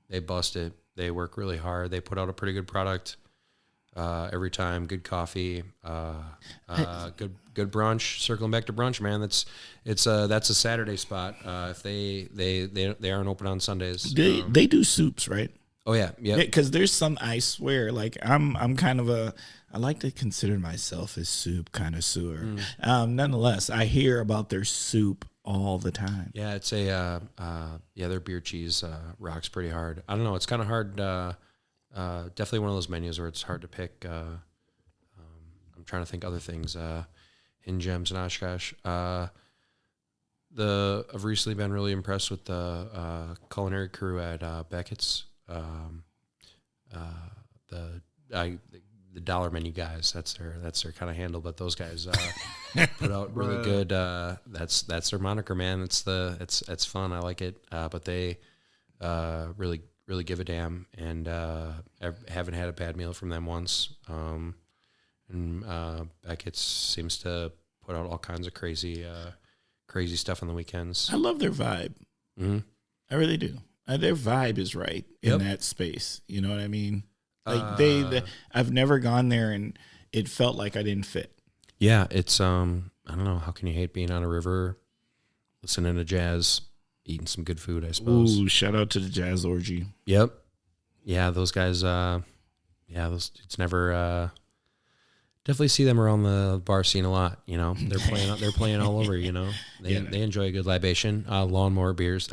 Speaker 2: They bust it. They work really hard. They put out a pretty good product. every time. Good coffee, good brunch. Circling back to brunch, man. That's a Saturday spot. If they aren't open on Sundays.
Speaker 1: They do soups, right?
Speaker 2: Oh yeah, yeah.
Speaker 1: Because there's some, I swear, like I'm kind of I like to consider myself a soup connoisseur. Nonetheless, I hear about their soup all the time.
Speaker 2: Yeah, it's their beer cheese rocks pretty hard. I don't know, it's kind of hard. Definitely one of those menus where it's hard to pick. I'm trying to think other things. Hidden gems in Oshkosh. I've recently been really impressed with the culinary crew at Beckett's. The dollar menu guys, that's their kind of handle, but those guys put out really good. That's their moniker, man. It's fun. I like it. But they really give a damn, and I haven't had a bad meal from them once. And Beckett's seems to put out all kinds of crazy stuff on the weekends.
Speaker 1: I love their vibe.
Speaker 2: Mm-hmm.
Speaker 1: I really do. Their vibe is right in that space. You know what I mean? Like I've never gone there and it felt like I didn't fit.
Speaker 2: Yeah, it's I don't know, how can you hate being on a river, listening to jazz, eating some good food, I suppose.
Speaker 1: Ooh, shout out to the Jazz Orgy.
Speaker 2: Yep. Yeah, those guys it's never definitely see them around the bar scene a lot, you know. They're playing all over, you know. They enjoy a good libation. Lawnmower beers,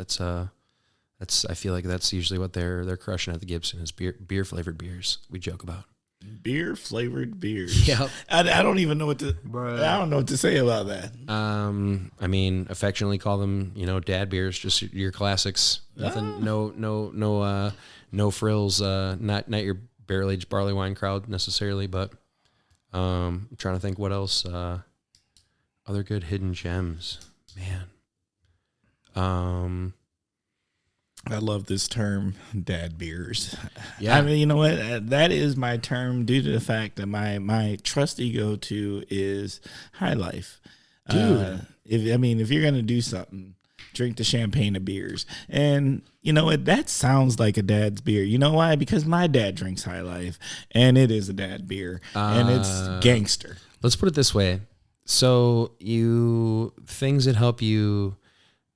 Speaker 2: I feel like that's usually what they're crushing at the Gibson is beer flavored beers. We joke about
Speaker 1: beer flavored beers.
Speaker 2: Yeah,
Speaker 1: I don't even know what to. I don't know what to say about that.
Speaker 2: I mean, affectionately call them, you know, dad beers, just your classics. Nothing, no frills. Not your barrel aged barley wine crowd necessarily, but I'm trying to think what else. Other good hidden gems, man.
Speaker 1: I love this term, dad beers.
Speaker 2: Yeah.
Speaker 1: I mean, you know what? That is my term due to the fact that my trusty go-to is High Life.
Speaker 2: Dude.
Speaker 1: If you're going to do something, drink the champagne of beers. And you know what? That sounds like a dad's beer. You know why? Because my dad drinks High Life, and it is a dad beer, and it's gangster.
Speaker 2: Let's put it this way. So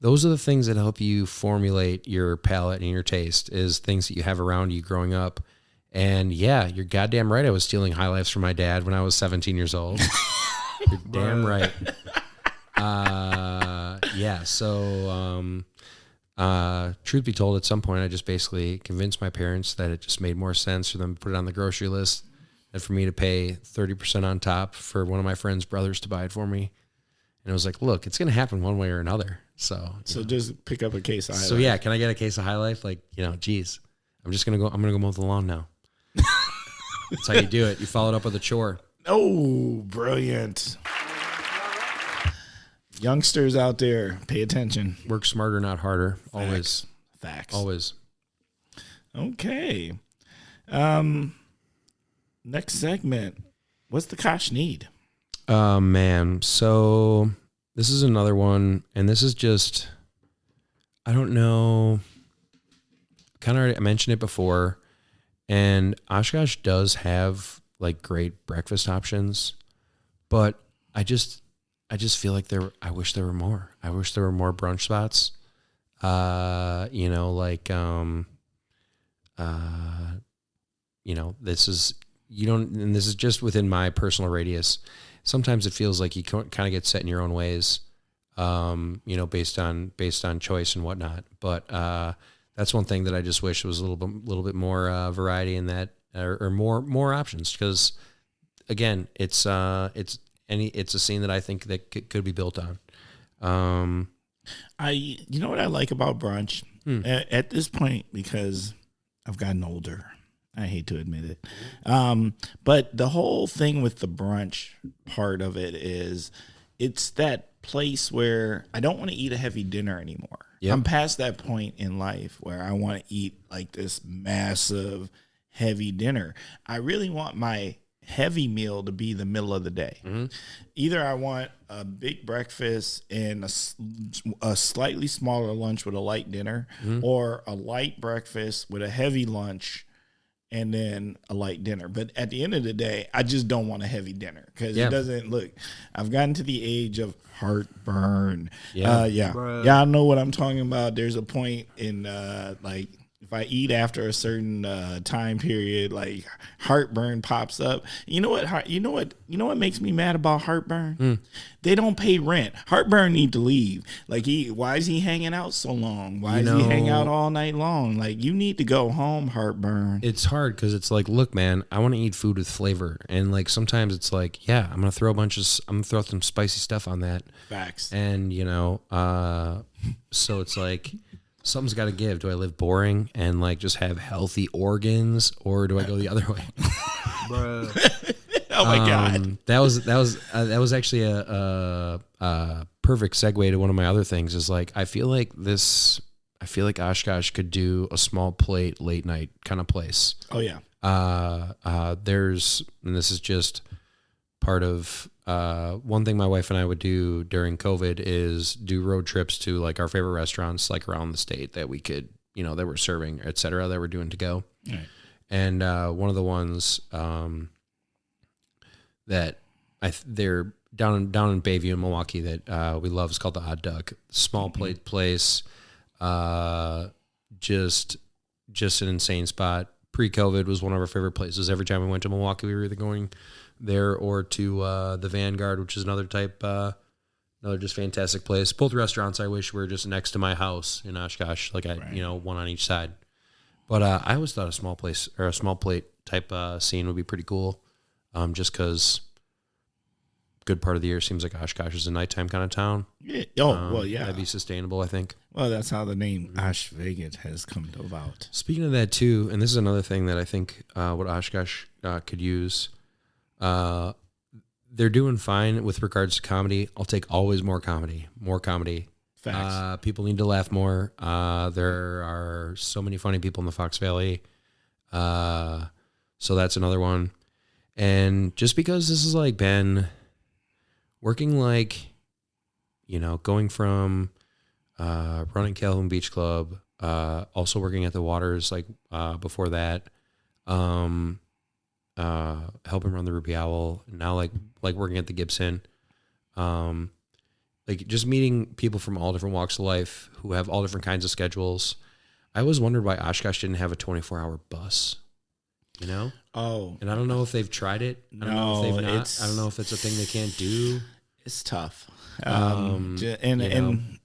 Speaker 2: those are the things that help you formulate your palate and your taste, is things that you have around you growing up. And yeah, you're goddamn right. I was stealing High Lifes from my dad when I was 17 years old. You're damn right. Yeah. So, truth be told, at some point I just basically convinced my parents that it just made more sense for them to put it on the grocery list and for me to pay 30% on top for one of my friend's brothers to buy it for me. And it was like, look, it's going to happen one way or another. So
Speaker 1: just pick up a case of High Life.
Speaker 2: So yeah, can I get a case of High Life? Like, you know, geez, I'm going to go mow the lawn now. That's how you do it. You follow it up with a chore.
Speaker 1: Oh, brilliant. Youngsters out there, pay attention.
Speaker 2: Work smarter, not harder. Always.
Speaker 1: Facts.
Speaker 2: Always.
Speaker 1: Okay. Next segment. What's the Kosh need?
Speaker 2: Man. So this is another one, and this is just, I don't know. Kind of already mentioned it before, and Oshkosh does have like great breakfast options, but I just feel like I wish there were more. I wish there were more brunch spots. You know, like, you know, this is just within my personal radius. Sometimes it feels like you kind of get set in your own ways, you know, based on choice and whatnot. But that's one thing that I just wish was a little bit more variety in that, or more options. Because again, it's a scene that I think that could be built on.
Speaker 1: You know what I like about brunch at this point, because I've gotten older. I hate to admit it. But the whole thing with the brunch part of it is it's that place where I don't want to eat a heavy dinner anymore. Yep. I'm past that point in life where I want to eat like this massive heavy dinner. I really want my heavy meal to be the middle of the day. Mm-hmm. Either I want a big breakfast and a slightly smaller lunch with a light dinner, or a light breakfast with a heavy lunch and then a light dinner. But at the end of the day, I just don't want a heavy dinner because it doesn't look. I've gotten to the age of heartburn. Y'all know what I'm talking about. There's a point in like if I eat after a certain time period, like heartburn pops up. You know what makes me mad about heartburn? They don't pay rent. Heartburn need to leave. Like why is he hanging out so long? Why is he hanging out all night long? Like you need to go home, heartburn.
Speaker 2: It's hard because it's like, look, man, I want to eat food with flavor, and like sometimes it's like, yeah, I'm gonna throw some spicy stuff on that.
Speaker 1: Facts.
Speaker 2: And so it's like. Something's got to give. Do I live boring and like just have healthy organs, or do I go the other way?
Speaker 1: Bruh. Oh my God.
Speaker 2: That was actually a perfect segue to one of my other things. Is like I feel like Oshkosh could do a small plate late night kind of place.
Speaker 1: Oh yeah.
Speaker 2: And this is just part of one thing my wife and I would do during COVID is do road trips to like our favorite restaurants like around the state that we could, that we're serving, et cetera, that we're doing to go.
Speaker 1: Right.
Speaker 2: And one of the ones that they're down in Bayview in Milwaukee that we love is called the Odd Duck. Small plate place, just an insane spot. Pre-COVID was one of our favorite places. Every time we went to Milwaukee, we were either going there or to the Vanguard, which is another just fantastic place. Both restaurants I wish were just next to my house in Oshkosh, like one on each side. But I always thought a small place or a small plate type scene would be pretty cool, just because good part of the year seems like Oshkosh is a nighttime kind of town.
Speaker 1: Yeah. That'd
Speaker 2: be sustainable, I think.
Speaker 1: Well, that's how the name Osh Vegas has come to about.
Speaker 2: Speaking of that too, and this is another thing that I think what Oshkosh could use. They're doing fine with regards to comedy. I'll take always more comedy.
Speaker 1: Facts.
Speaker 2: People need to laugh more. There are so many funny people in the Fox Valley. So that's another one. And just because this has like been working like, going from running Calhoun Beach Club, also working at the Waters like before that, helping run the Ruby Owl, now like working at the Gibson, like just meeting people from all different walks of life who have all different kinds of schedules. I always wondered why Oshkosh didn't have a 24-hour bus,
Speaker 1: Oh,
Speaker 2: and I don't know if they've tried it. I don't know if they've not. I don't know if it's a thing they can't do.
Speaker 1: It's tough. And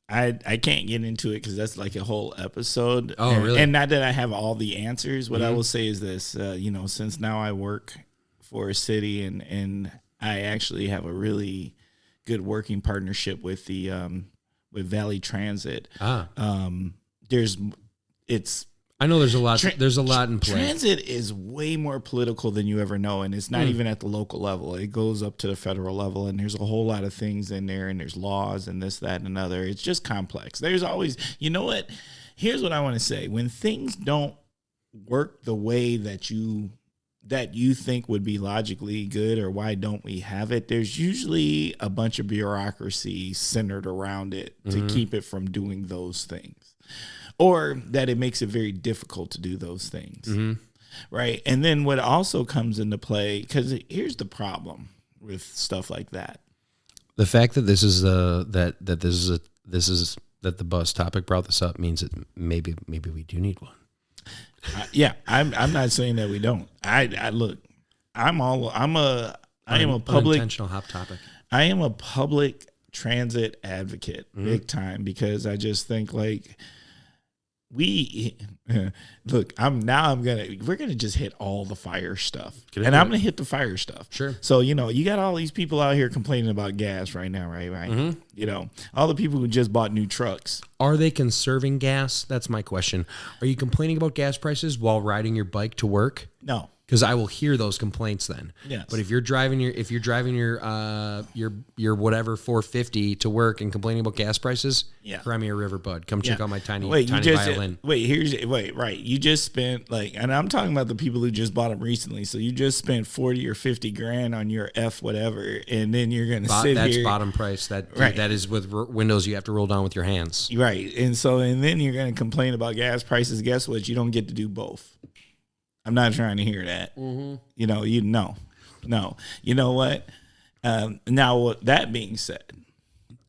Speaker 1: I can't get into it because that's like a whole episode.
Speaker 2: Oh,
Speaker 1: and,
Speaker 2: really?
Speaker 1: And not that I have all the answers. What I will say is this, since now I work for a city and I actually have a really good working partnership with the with Valley Transit.
Speaker 2: I know there's a lot. There's a lot in play.
Speaker 1: Transit is way more political than you ever know, and it's not even at the local level. It goes up to the federal level, and there's a whole lot of things in there, and there's laws and this, that, and another. It's just complex. There's always, what? Here's what I want to say: when things don't work the way that you think would be logically good, or why don't we have it? There's usually a bunch of bureaucracy centered around it to keep it from doing those things. Or that it makes it very difficult to do those things, right? And then what also comes into play, because here's the problem with stuff like that:
Speaker 2: the fact that this is that the bus topic brought this up means that maybe we do need one.
Speaker 1: I'm not saying that we don't. I look, I am a public
Speaker 2: unintentional hot topic.
Speaker 1: I am a public transit advocate, big time, because I just think like. We're gonna just hit all the fire stuff, and I'm gonna hit the fire stuff.
Speaker 2: Sure.
Speaker 1: So you got all these people out here complaining about gas right now, right? All the people who just bought new trucks.
Speaker 2: Are they conserving gas? That's my question. Are you complaining about gas prices while riding your bike to work?
Speaker 1: No.
Speaker 2: Because I will hear those complaints then.
Speaker 1: Yes.
Speaker 2: But if you're driving your whatever 450 to work and complaining about gas prices, cry me a river, bud. Come check out my tiny violin.
Speaker 1: You just spent and I'm talking about the people who just bought them recently. So you just spent 40 or 50 grand on your F whatever, and then you're gonna sit
Speaker 2: that's
Speaker 1: here.
Speaker 2: That's bottom price. That is with windows you have to roll down with your hands.
Speaker 1: Right, and then you're gonna complain about gas prices. Guess what? You don't get to do both. I'm not trying to hear that. No. You know what? Now, that being said,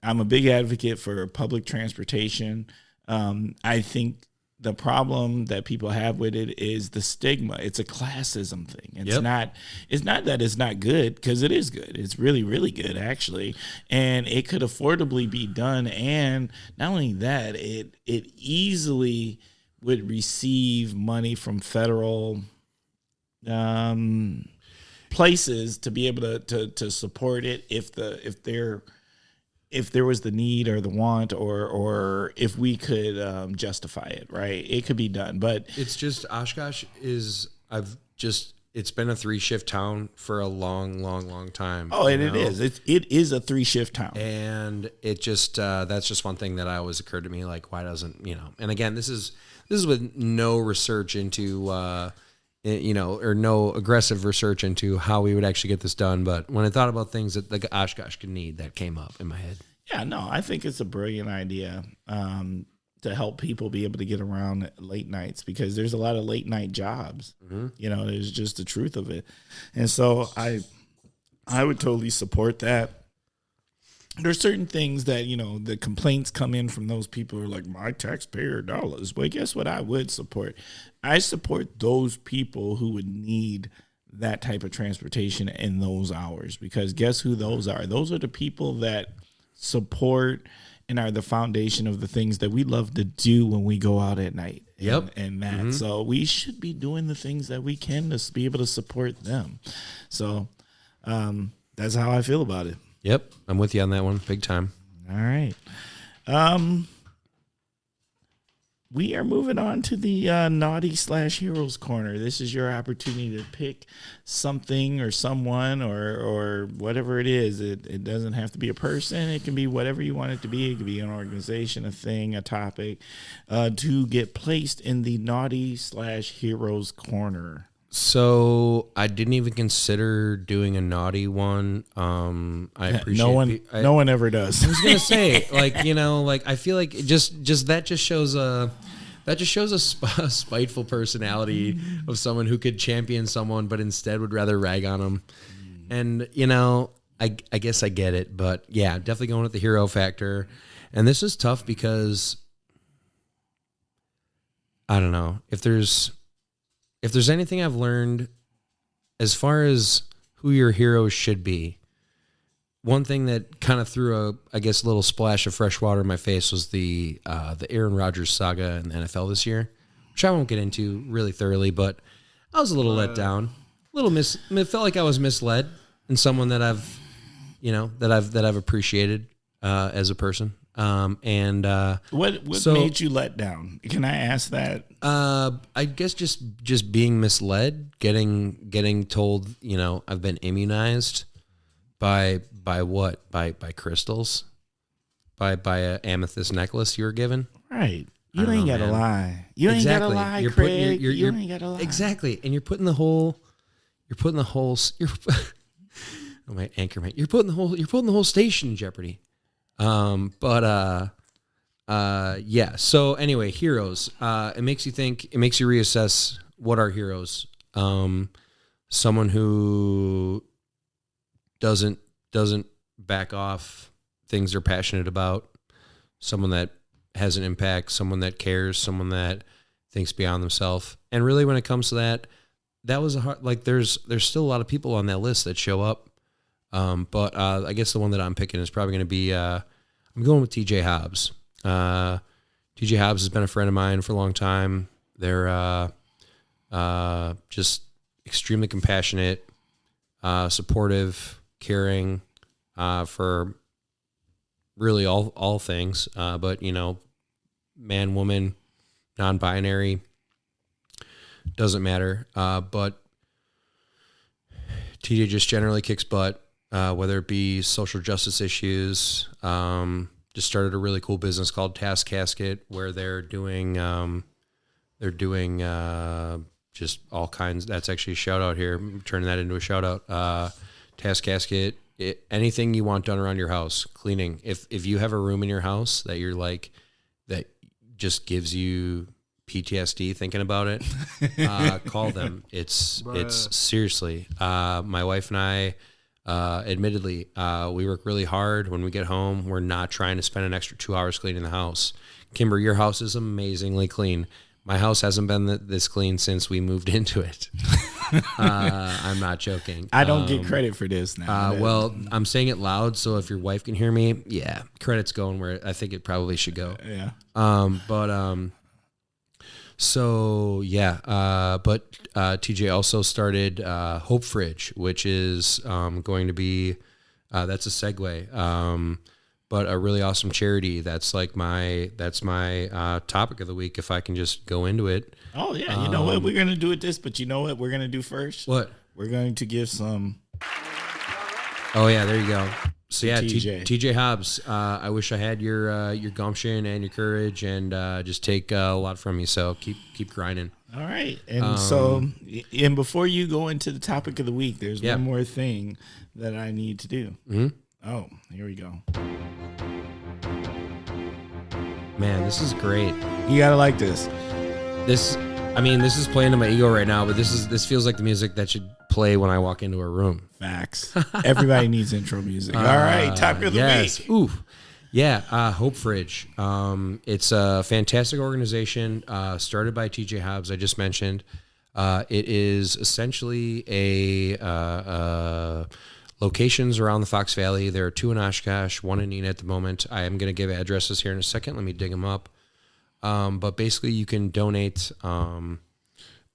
Speaker 1: I'm a big advocate for public transportation. I think the problem that people have with it is the stigma. It's a classism thing. It's not that it's not good, because it is good. It's really, really good, actually. And it could affordably be done. And not only that, it easily would receive money from federal places to be able to support it if there was the need or the want, or if we could justify it, right? It could be done, but
Speaker 2: it's just Oshkosh it's been a 3-shift town for a long time.
Speaker 1: Oh, and it is a 3-shift town,
Speaker 2: and it just that's just one thing that always occurred to me, like, why doesn't, and again, this is with no research into or no aggressive research into how we would actually get this done. But when I thought about things that the Oshkosh could need, that came up in my head.
Speaker 1: Yeah, no, I think it's a brilliant idea to help people be able to get around late nights, because there's a lot of late night jobs. There's just the truth of it. And so I would totally support that. There's certain things that, the complaints come in from those people who are like, my taxpayer dollars. But guess what I would support? I support those people who would need that type of transportation in those hours, because guess who those are? Those are the people that support and are the foundation of the things that we love to do when we go out at night. And that. So we should be doing the things that we can to be able to support them. So that's how I feel about it.
Speaker 2: Yep, I'm with you on that one, big time.
Speaker 1: All right. We are moving on to the naughty/heroes corner. This is your opportunity to pick something or someone or whatever it is. It doesn't have to be a person. It can be whatever you want it to be. It could be an organization, a thing, a topic, to get placed in the naughty/heroes corner.
Speaker 2: So I didn't even consider doing a naughty one. I appreciate
Speaker 1: no one ever does.
Speaker 2: I was gonna say, I feel like it just shows a spiteful personality of someone who could champion someone, but instead would rather rag on them. And I guess I get it, but yeah, definitely going with the hero factor. And this is tough because I don't know if there's anything I've learned as far as who your heroes should be. One thing that kind of threw a little splash of fresh water in my face was the Aaron Rodgers saga in the NFL this year, which I won't get into really thoroughly, but I was a little let down, it felt like I was misled in someone that I've appreciated as a person. What
Speaker 1: made you let down? Can I ask that?
Speaker 2: I guess just being misled, getting told, I've been immunized by what? By crystals? By a amethyst necklace you were given?
Speaker 1: Right. You ain't got to lie. You ain't got to lie, Craig. You ain't got to lie.
Speaker 2: Exactly. And you're putting the whole oh, my anchor mate. You're putting the whole station in jeopardy. Yeah. So anyway, heroes. It makes you think. It makes you reassess what are heroes. Someone who doesn't back off things they're passionate about. Someone that has an impact. Someone that cares. Someone that thinks beyond themselves. And really, when it comes to that was a hard. Like, there's still a lot of people on that list that show up. But I guess the one that I'm picking is probably going to be, I'm going with TJ Hobbs. TJ Hobbs has been a friend of mine for a long time. They're just extremely compassionate, supportive, caring for really all things. But, man, woman, non-binary, doesn't matter. But TJ just generally kicks butt. Whether it be social justice issues, just started a really cool business called Task Casket, where they're doing just all kinds. That's actually a shout out here. I'm turning that into a shout out. Task Casket, anything you want done around your house, cleaning. If you have a room in your house that you're like, that just gives you PTSD thinking about it, call them. It's seriously. My wife and I, admittedly, we work really hard. When we get home, we're not trying to spend an extra 2 hours cleaning the house. Kimber, your house is amazingly clean. My house hasn't been this clean since we moved into it. I'm not joking.
Speaker 1: I don't get credit for this now.
Speaker 2: Well, I'm saying it loud, so if your wife can hear me, yeah, credit's going where I think it probably should go.
Speaker 1: Yeah.
Speaker 2: So yeah, but TJ also started Hope Fridge, which is going to be that's a segue. But a really awesome charity. That's my topic of the week. If I can just go into it.
Speaker 1: Oh yeah, you know what? We're gonna do it but you know what we're gonna do first?
Speaker 2: What?
Speaker 1: We're going to give some.
Speaker 2: Oh yeah, there you go. So yeah,
Speaker 1: TJ
Speaker 2: Hobbs. I wish I had your gumption and your courage, and just take a lot from you. So keep grinding.
Speaker 1: All right, and and before you go into the topic of the week, there's one more thing that I need to do.
Speaker 2: Mm-hmm.
Speaker 1: Oh, here we go.
Speaker 2: Man, this is great.
Speaker 1: You gotta like this.
Speaker 2: This is playing to my ego right now, but this feels like the music that should play when I walk into a room.
Speaker 1: Facts. Everybody needs intro music. All right, topic of the week.
Speaker 2: Ooh, yeah. Hope Fridge. It's a fantastic organization started by TJ Hobbs. I just mentioned. It is essentially a locations around the Fox Valley. There are 2 in Oshkosh, 1 in Enid at the moment. I am going to give addresses here in a second. Let me dig them up. But basically, you can donate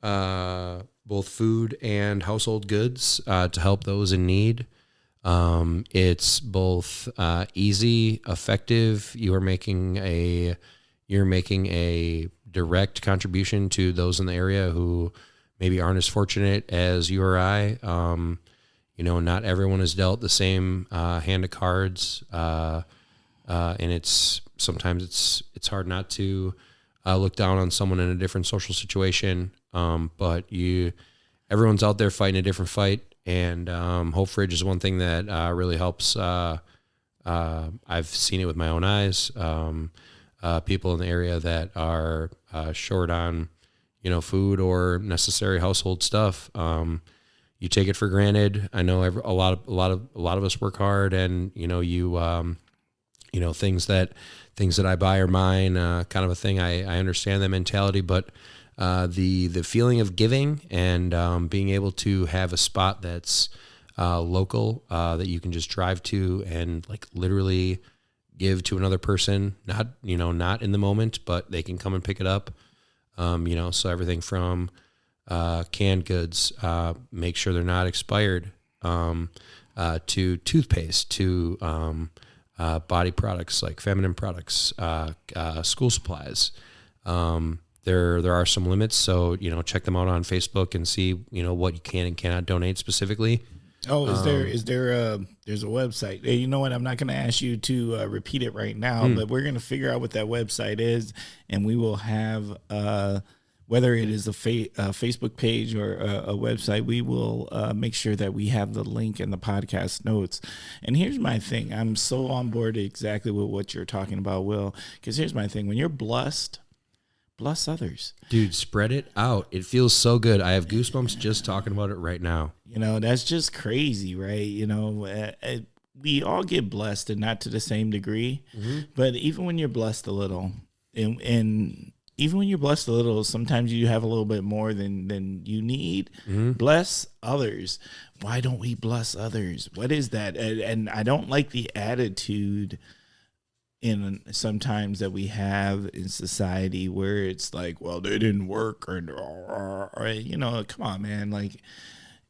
Speaker 2: both food and household goods to help those in need. It's both easy, effective. You're making a direct contribution to those in the area who maybe aren't as fortunate as you or I. Not everyone is dealt the same hand of cards, and sometimes it's hard not to look down on someone in a different social situation. But everyone's out there fighting a different fight, and Hope Fridge is one thing that really helps. I've seen it with my own eyes. People in the area that are short on, food or necessary household stuff. You take it for granted. I know a lot of us work hard, and things that I buy are mine, kind of a thing. I understand that mentality, but the feeling of giving and being able to have a spot that's local that you can just drive to and like literally give to another person, not in the moment, but they can come and pick it up. So everything from canned goods, make sure they're not expired, to toothpaste, to body products like feminine products, school supplies. There are some limits, so check them out on Facebook and see what you can and cannot donate specifically.
Speaker 1: Oh, is there there's a website? Hey, you know what? I'm not going to ask you to repeat it right now, but we're going to figure out what that website is, and we will have whether it is a Facebook page or a website, we will make sure that we have the link in the podcast notes. And here's my thing. I'm so on board exactly with what you're talking about, Will, because here's my thing. When you're blessed, bless others.
Speaker 2: Dude, spread it out. It feels so good. I have goosebumps just talking about it right now.
Speaker 1: That's just crazy, right? We all get blessed and not to the same degree. Mm-hmm. But even when you're blessed a little, and even when you're blessed a little, sometimes you have a little bit more than you need. Mm-hmm. Bless others. Why don't we bless others? What is that? And I don't like the attitude in sometimes that we have in society where it's like, well, they didn't work or come on, man. Like,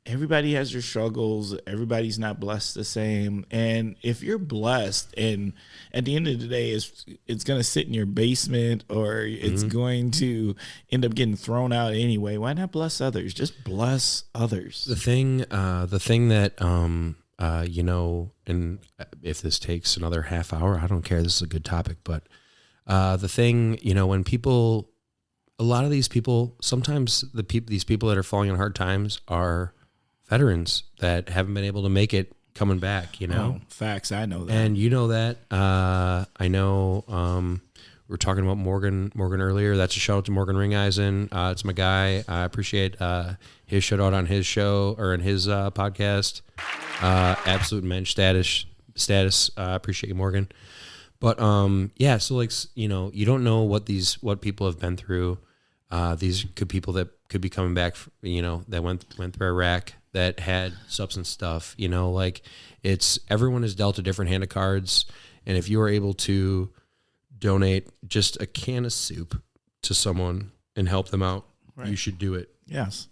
Speaker 1: everybody has their struggles. Everybody's not blessed the same. And if you're blessed and at the end of the day, it's going to sit in your basement or it's going to end up getting thrown out anyway, why not bless others? Just bless others.
Speaker 2: The thing that, and if this takes another half hour, I don't care. This is a good topic, but the thing, when people, a lot of these people, sometimes these people that are falling on hard times are veterans that haven't been able to make it coming back,
Speaker 1: Oh, facts. I know that.
Speaker 2: And that. I know were talking about Morgan earlier. That's a shout out to Morgan Ringeisen. It's my guy. I appreciate his shout out on his show or in his podcast. Absolute mensch status. Appreciate you, Morgan. But yeah, so like, you know, you don't know what people have been through. These could people that could be coming back, you know, that went through Iraq, that had substance stuff, you know, like everyone is dealt a different hand of cards. And if you are able to donate just a can of soup to someone and help them out, right, you should do it.
Speaker 1: Yes.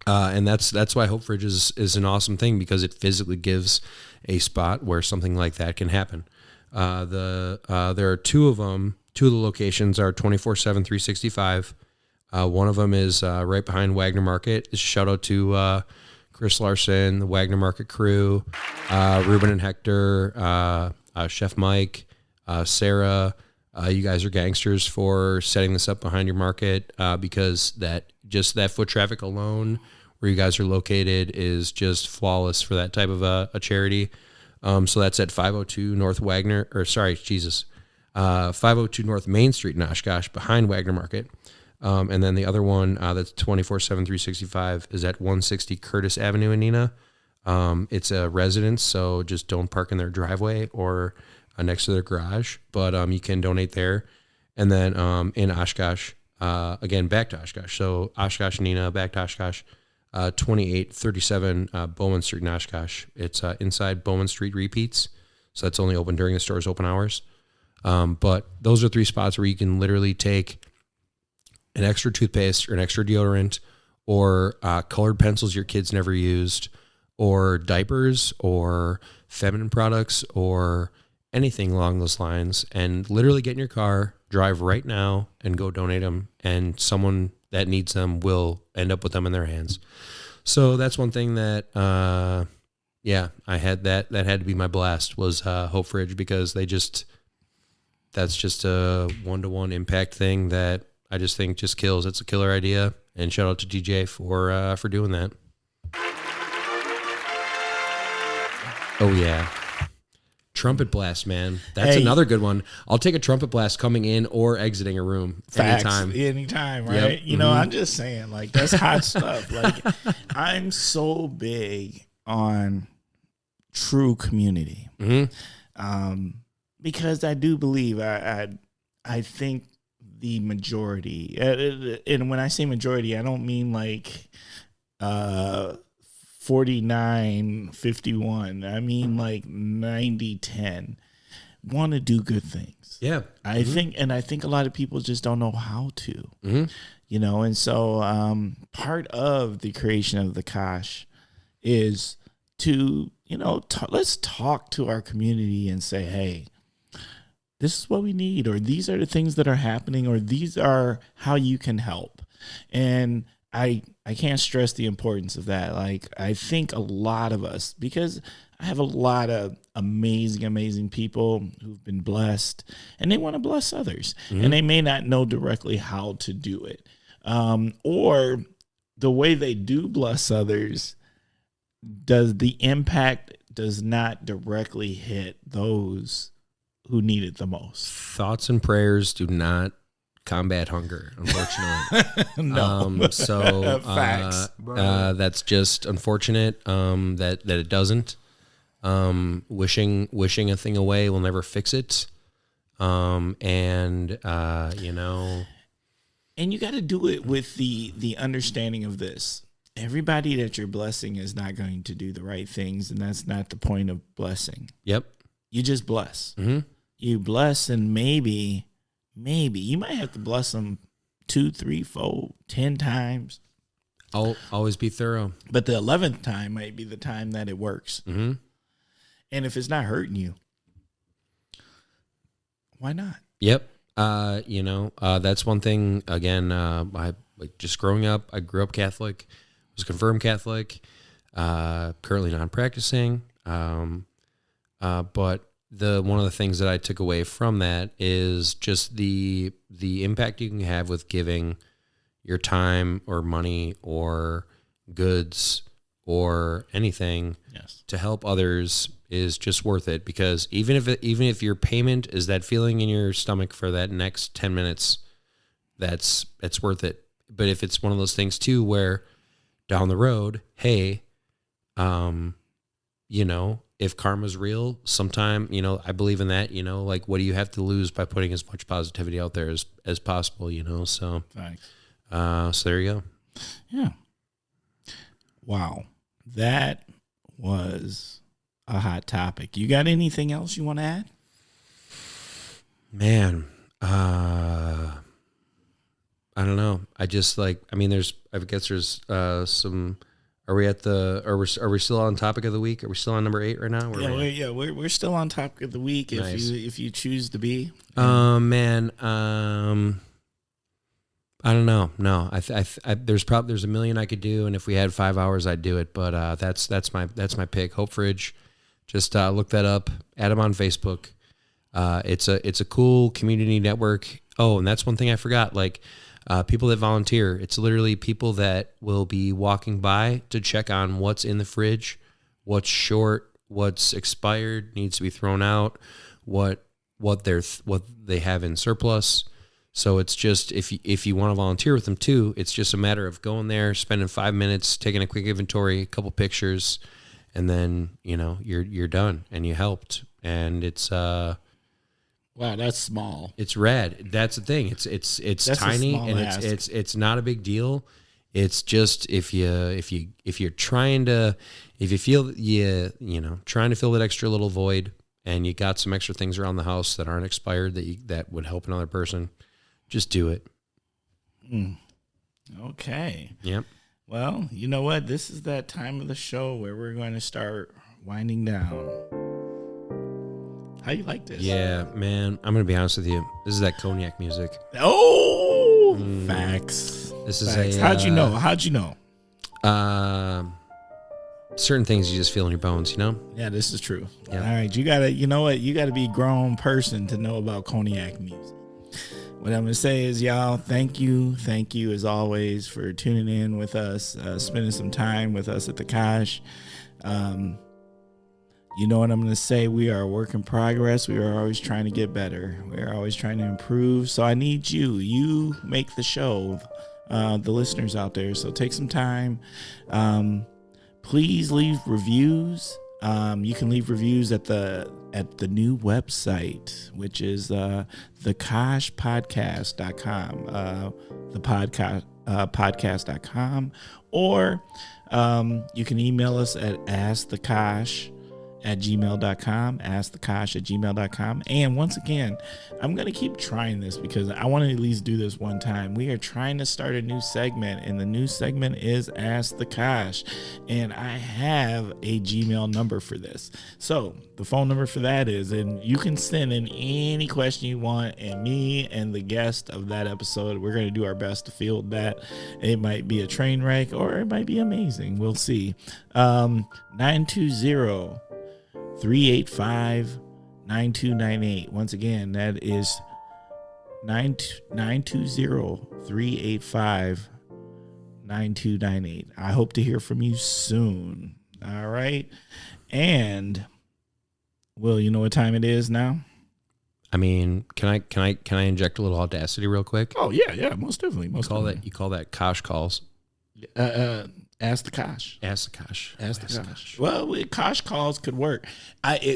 Speaker 2: And that's why Hope Fridge is an awesome thing, because it physically gives a spot where something like that can happen. There are two of them. Two of the locations are 24/7, 365. One of them is right behind Wagner Market. Shout out to Chris Larson, the Wagner Market crew, Ruben and Hector, Chef Mike, Sarah. You guys are gangsters for setting this up behind your market, because that foot traffic alone, where you guys are located, is just flawless for that type of a charity. So that's at 502 North Wagner, 502 North Main Street in Oshkosh, behind Wagner Market. And then the other one that's 24/7, 365 is at 160 Curtis Avenue in Neenah. It's a residence, so just don't park in their driveway or next to their garage, but you can donate there. And then in Oshkosh, again, back to Oshkosh. So Oshkosh, Neenah, back to Oshkosh, 2837 Bowman Street in Oshkosh. It's inside Bowman Street Repeats, so that's only open during the store's open hours. But those are three spots where you can literally take an extra toothpaste or an extra deodorant, or colored pencils your kids never used, or diapers, or feminine products, or anything along those lines, and literally get in your car, drive right now, and go donate them, and someone that needs them will end up with them in their hands. So that's one thing that, I had that had to be my blast, was Hope Fridge, because that's just a one-to-one impact thing that I just think just kills. It's a killer idea, and shout out to DJ for doing that. Oh yeah. Trumpet blast, man. That's another good one. I'll take a trumpet blast coming in or exiting a room.
Speaker 1: Anytime, right?
Speaker 2: Yep.
Speaker 1: You know, I'm just saying, like, that's hot stuff. Like, I'm so big on true community. Because I do believe, I think the majority, and when I say majority, I don't mean like 49-51. I mean like 90-10 want to do good things.
Speaker 2: Yeah.
Speaker 1: I think a lot of people just don't know how to, you know? And so part of the creation of the Kosh is to, you know, let's talk to our community and say, hey, this is what we need, or these are the things that are happening, or these are how you can help. And I can't stress the importance of that. Like, I think a lot of us, because I have a lot of amazing people who've been blessed, and they want to bless others, and they may not know directly how to do it. Or the way they do bless others, the impact does not directly hit those who need it the most.
Speaker 2: Thoughts and prayers do not combat hunger, unfortunately.
Speaker 1: No.
Speaker 2: Facts. That's just unfortunate that it doesn't. Wishing a thing away will never fix it. You know.
Speaker 1: And you got to do it with the understanding of this. Everybody that you're blessing is not going to do the right things, and that's not the point of blessing.
Speaker 2: Yep.
Speaker 1: You just bless. You bless, and maybe you might have to bless them 2, 3, 4, 10 times.
Speaker 2: I'll always be thorough.
Speaker 1: But the 11th time might be the time that it works. And if it's not hurting you, why not?
Speaker 2: Yep. You know, that's one thing. Again, I just growing up, I grew up Catholic, was confirmed Catholic, currently non-practicing. But one of the things that I took away from that is just the impact you can have with giving your time or money or goods or anything to help others is just worth it, because even if your payment is that feeling in your stomach for that next 10 minutes, that's worth it. But if it's one of those things too where down the road, hey, if karma's real, sometime, I believe in that, like, what do you have to lose by putting as much positivity out there as possible, so
Speaker 1: Thanks.
Speaker 2: So there you go.
Speaker 1: Yeah. Wow. That was a hot topic. You got anything else you want to add?
Speaker 2: Man, I don't know. I guess there's some. Are we still on topic of the week? Are we still on number 8 right now?
Speaker 1: We're still on topic of the week. Nice. If you choose to be.
Speaker 2: Man. I don't know. No, there's a million I could do, and if we had 5 hours, I'd do it. But that's my pick. Hope Fridge. Just look that up. Add them on Facebook. It's a cool community network. Oh, and that's one thing I forgot. Like, people that volunteer. It's literally people that will be walking by to check on what's in the fridge, what's short, what's expired, needs to be thrown out, what they have in surplus. So it's just, if you want to volunteer with them too, it's just a matter of going there, spending 5 minutes, taking a quick inventory, a couple pictures, and then, you're done and you helped. And it's, wow,
Speaker 1: that's small.
Speaker 2: It's rad. That's the thing. It's tiny, and it's not a big deal. It's just, if you trying to fill that extra little void, and you got some extra things around the house that aren't expired that would help another person, just do it.
Speaker 1: Okay.
Speaker 2: Yep.
Speaker 1: Well, you know what? This is that time of the show where we're going to start winding down. How you like this?
Speaker 2: Yeah, man. I'm going to be honest with you. This is that cognac music.
Speaker 1: Oh, facts.
Speaker 2: This is
Speaker 1: facts. How'd you know?
Speaker 2: Certain things you just feel in your bones,
Speaker 1: Yeah, this is true.
Speaker 2: Yep.
Speaker 1: All right, you gotta be a grown person to know about cognac music. What I'm going to say is, y'all, thank you as always for tuning in with us, spending some time with us at the Kosh. You know what I'm going to say? We are a work in progress. We are always trying to get better. We are always trying to improve. So I need you. You make the show, the listeners out there. So take some time. Please leave reviews. You can leave reviews at the new website, which is thekoshpodcast.com, podcast.com, or you can email us at askthekosh@gmail.com, askthekosh@gmail.com. And once again, I'm going to keep trying this because I want to at least do this one time. We are trying to start a new segment, and the new segment is Ask the Kosh. And I have a Gmail number for this. So the phone number for that is, and you can send in any question you want, and me and the guest of that episode, we're going to do our best to field that. It might be a train wreck or it might be amazing. We'll see. 920-385-9298. Once again, that is 920-385-9298. I hope to hear from you soon. All right. And Will, you know what time it is now?
Speaker 2: I mean, can I inject a little audacity real quick?
Speaker 1: Oh yeah, most definitely.
Speaker 2: You call that Kosh calls.
Speaker 1: Ask the Kosh.
Speaker 2: Ask the Kosh.
Speaker 1: Ask the Kosh. Well, Kosh calls could work.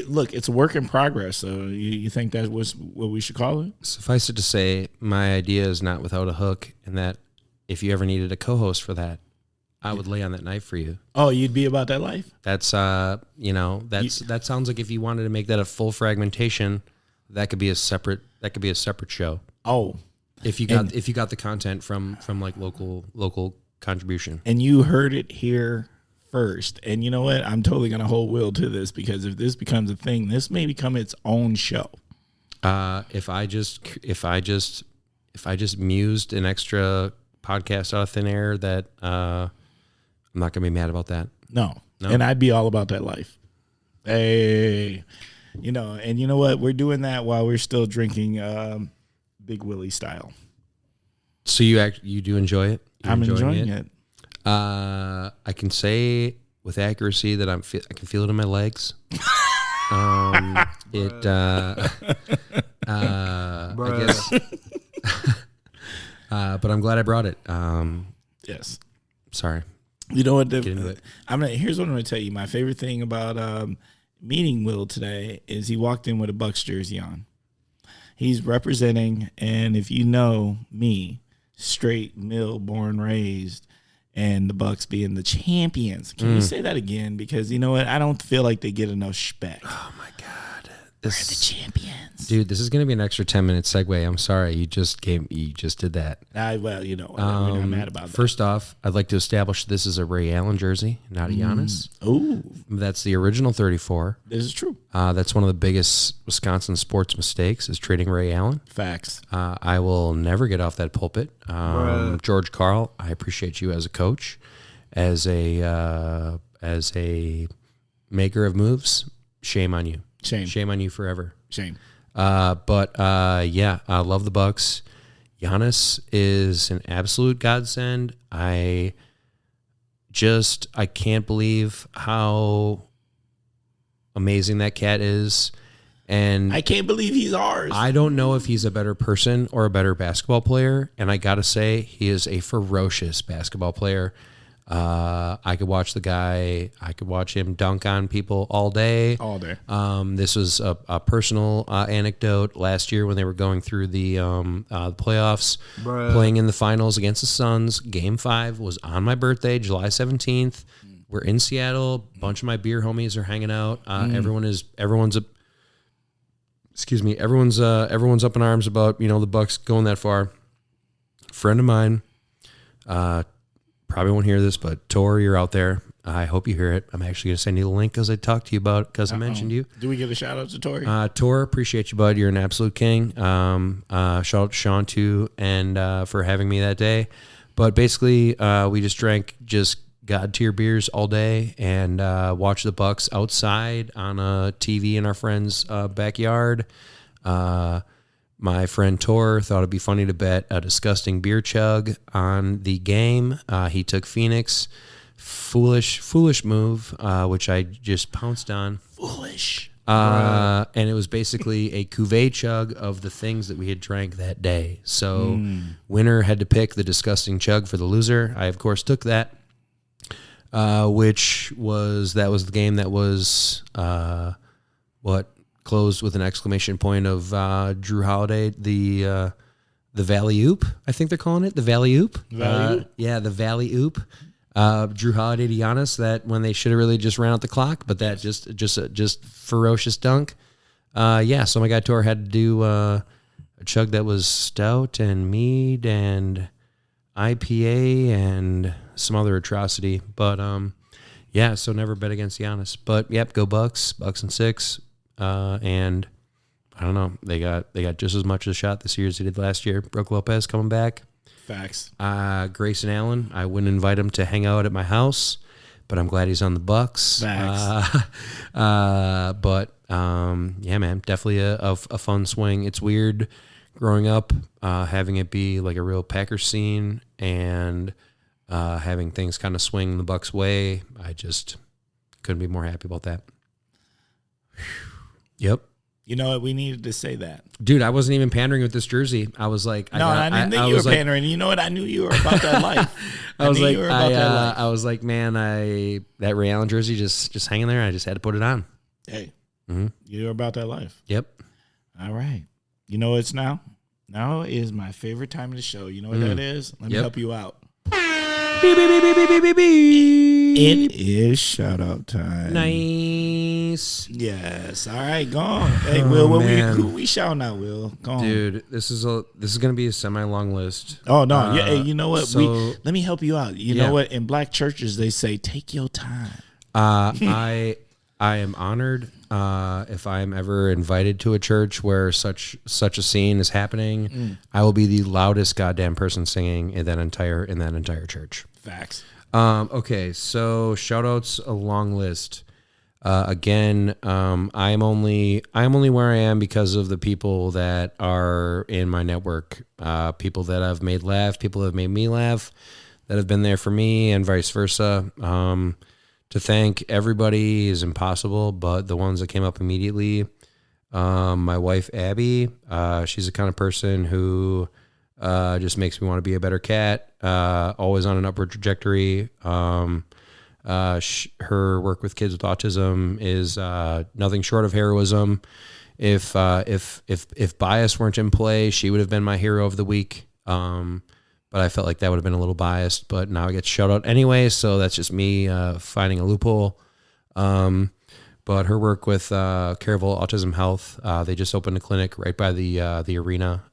Speaker 1: Look, it's a work in progress. So you think that was what we should call it?
Speaker 2: Suffice it to say, my idea is not without a hook, and that if you ever needed a co-host for that, I would lay on that knife for you.
Speaker 1: Oh, you'd be about that life?
Speaker 2: That's that sounds like if you wanted to make that a full fragmentation, that could be a separate show.
Speaker 1: Oh,
Speaker 2: if you got the content from like local contribution.
Speaker 1: And you heard it here first. And you know what? I'm totally going to hold Will to this, because if this becomes a thing, this may become its own show.
Speaker 2: If I just mused an extra podcast out of thin air, that I'm not going to be mad about that.
Speaker 1: No. And I'd be all about that life. Hey, and you know what? We're doing that while we're still drinking Big Willie style.
Speaker 2: So you do enjoy it?
Speaker 1: I'm enjoying it.
Speaker 2: I can say with accuracy that I can feel it in my legs. I guess. But I'm glad I brought it.
Speaker 1: Yes.
Speaker 2: Sorry.
Speaker 1: You know what?
Speaker 2: Get into it.
Speaker 1: Here's what I'm going to tell you. My favorite thing about meeting Will today is he walked in with a Bucks jersey on. He's representing, and if you know me, straight mill, born, raised, and the Bucks being the champions. Can you say that again? Because you know what? I don't feel like they get enough respect.
Speaker 2: Oh my God.
Speaker 1: We're the champions.
Speaker 2: Dude, this is going to be an extra 10-minute segue. I'm sorry. You just did that.
Speaker 1: Well, you know, we're not mad about that.
Speaker 2: First off, I'd like to establish this is a Ray Allen jersey, not a Giannis.
Speaker 1: Oh,
Speaker 2: That's the original 34.
Speaker 1: this is true.
Speaker 2: That's one of the biggest Wisconsin sports mistakes is trading Ray Allen.
Speaker 1: Facts.
Speaker 2: I will never get off that pulpit. George Karl, I appreciate you as a coach, as a maker of moves. Shame on you. Shame on you forever.
Speaker 1: Shame.
Speaker 2: Yeah, I love the Bucks. Giannis is an absolute godsend. I can't believe how amazing that cat is. And
Speaker 1: I can't believe he's ours.
Speaker 2: I don't know if he's a better person or a better basketball player. And I got to say, he is a ferocious basketball player. I could watch the guy. I could watch him dunk on people all day.
Speaker 1: All day.
Speaker 2: This was a personal anecdote last year when they were going through the playoffs, playing in the finals against the Suns. Game 5 was on my birthday, July 17th. We're in Seattle. A bunch of my beer homies are hanging out. Everyone's up in arms about the Bucks going that far. Friend of mine, probably won't hear this, but Tor, you're out there. I hope you hear it. I'm actually going to send you the link because I talked to you about it because I mentioned you.
Speaker 1: Do we give a shout out to Tori?
Speaker 2: Tor, appreciate you, bud. You're an absolute king. Shout out to Sean too, and for having me that day. But basically, we just drank God tier beers all day and watched the Bucks outside on a TV in our friend's backyard. My friend Tor thought it'd be funny to bet a disgusting beer chug on the game. He took Phoenix. Foolish move, which I just pounced on.
Speaker 1: Foolish.
Speaker 2: And it was basically a cuvee chug of the things that we had drank that day. So winner had to pick the disgusting chug for the loser. I, of course, took that, which was the game that was closed with an exclamation point of Drew Holiday, the Valley Oop, I think they're calling it, the Valley Oop. Yeah, the Valley Oop. Drew Holiday to Giannis, that when they should have really just ran out the clock, but that just ferocious dunk. So my guy Tor had to do a chug that was stout and mead and IPA and some other atrocity. But so never bet against Giannis. But yep, go Bucks and 6. And I don't know, they got just as much of a shot this year as they did last year. Brook Lopez coming back.
Speaker 1: Facts.
Speaker 2: Grayson Allen, I wouldn't invite him to hang out at my house, but I'm glad he's on the Bucks.
Speaker 1: Facts.
Speaker 2: Yeah, man, definitely a fun swing. It's weird growing up, having it be like a real Packers scene and having things kind of swing the Bucks' way. I just couldn't be more happy about that. Yep.
Speaker 1: You know what? We needed to say that.
Speaker 2: Dude, I wasn't even pandering with this jersey. I was like...
Speaker 1: I didn't think you were pandering. You know what? I knew you were about that life. I
Speaker 2: was like, man, that Ray Allen jersey just hanging there. I just had to put it on.
Speaker 1: Hey, you were about that life.
Speaker 2: Yep.
Speaker 1: All right. You know what it's now? Now is my favorite time of the show. You know what that is? Let me help you out. Beep, beep, beep, beep, beep, beep, beep. It is shout out time.
Speaker 2: Nice.
Speaker 1: Yes. All right, go on. Hey, Will, who we shouting out, Will? Go on.
Speaker 2: Dude, this is gonna be a semi-long list.
Speaker 1: Oh no, hey, you know what? Let me help you out. You know what? In black churches they say take your time.
Speaker 2: I am honored if I am ever invited to a church where such a scene is happening. I will be the loudest goddamn person singing in that entire church.
Speaker 1: Facts.
Speaker 2: Okay, so shout outs, a long list. Again, I'm only where I am because of the people that are in my network, people that I've made laugh, people that have made me laugh, that have been there for me, and vice versa. To to thank everybody is impossible, but the ones that came up immediately, my wife, Abby, she's the kind of person who just makes me want to be a better cat, always on an upward trajectory. Her work with kids with autism is nothing short of heroism. If bias weren't in play, she would have been my hero of the week. But I felt like that would have been a little biased, but now I get shout out anyway. So that's just me, finding a loophole. But her work with, Caravel Autism Health, they just opened a clinic right by the arena.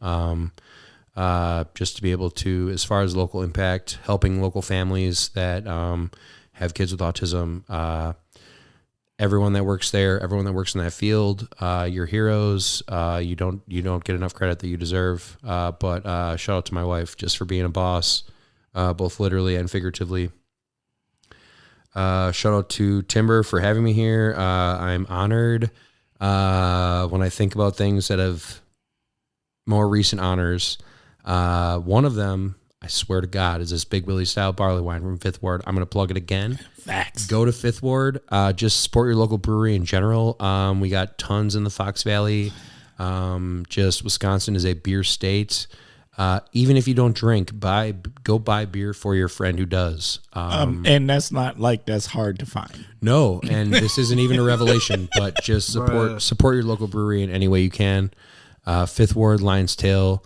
Speaker 2: Just to be able to, as far as local impact, helping local families that, have kids with autism, everyone that works there, everyone that works in that field, you're heroes. You don't get enough credit that you deserve. But shout out to my wife just for being a boss, both literally and figuratively. Shout out to Timber for having me here. I'm honored. When I think about things that have more recent honors, one of them, I swear to God, is this Big Willie style barley wine from Fifth Ward. I'm going to plug it again.
Speaker 1: Facts.
Speaker 2: Go to Fifth Ward. Just support your local brewery in general. We got tons in the Fox Valley. Just Wisconsin is a beer state. Even if you don't drink, go buy beer for your friend who does.
Speaker 1: And that's not like that's hard to find.
Speaker 2: No, and this isn't even a revelation, but just support your local brewery in any way you can. Fifth Ward, Lion's Tail.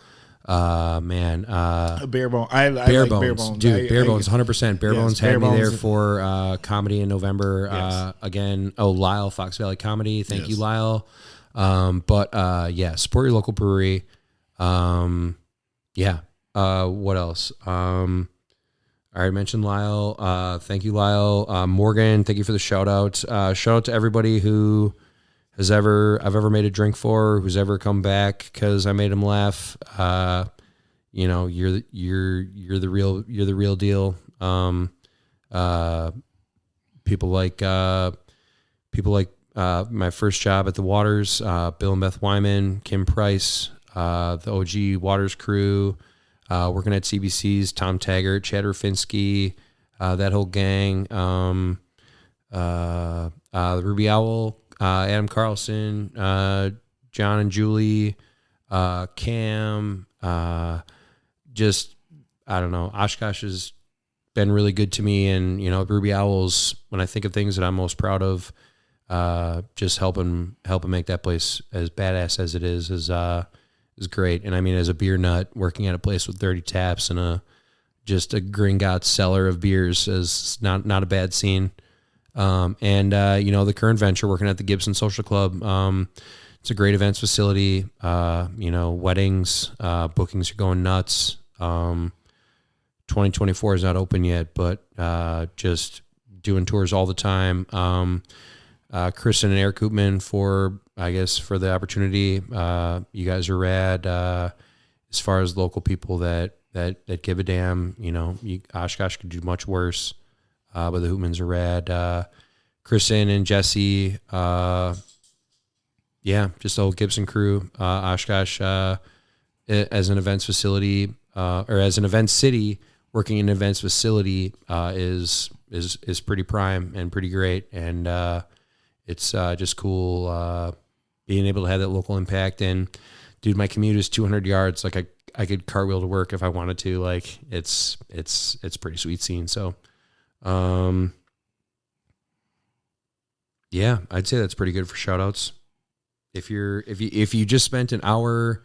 Speaker 1: Bare Bone. I
Speaker 2: Bare
Speaker 1: like
Speaker 2: Bones,
Speaker 1: Bare Bones.
Speaker 2: dude. Bare Bones, 100%. Bare Bones had me there
Speaker 1: Bones.
Speaker 2: for comedy in November.
Speaker 1: Yes.
Speaker 2: Again, Lyle, Fox Valley Comedy. Thank you, Lyle. But support your local brewery. What else? I already mentioned Lyle. Thank you, Lyle. Morgan, thank you for the shout out. Shout out to everybody who I've ever made a drink for, who's ever come back because I made him laugh. You're the real deal. People like my first job at the Waters, Bill and Beth Wyman, Kim Price, the OG Waters crew, working at CBC's, Tom Taggart, Chad Rufinski, that whole gang, the Ruby Owl, Adam Carlson, John and Julie, Cam, I don't know. Oshkosh has been really good to me, and Ruby Owls. When I think of things that I'm most proud of, just helping make that place as badass as it is great. And I mean, as a beer nut, working at a place with 30 taps and just a Gringotts cellar of beers is not a bad scene. The current venture, working at the Gibson Social Club. It's a great events facility. Weddings, bookings are going nuts. 2024 is not open yet, but just doing tours all the time. Kristen and Eric Koopman for the opportunity. You guys are rad. As far as local people that give a damn, Oshkosh could do much worse. But the Hoopmans are rad. Kristen and Jesse, just the whole Gibson crew. Oshkosh, as an events facility, or as an event city, working in an events facility, is pretty prime and pretty great. And it's just cool being able to have that local impact. And dude, my commute is 200 yards. Like I could cartwheel to work if I wanted to. Like it's pretty sweet scene. So. I'd say that's pretty good for shout outs. If you just spent an hour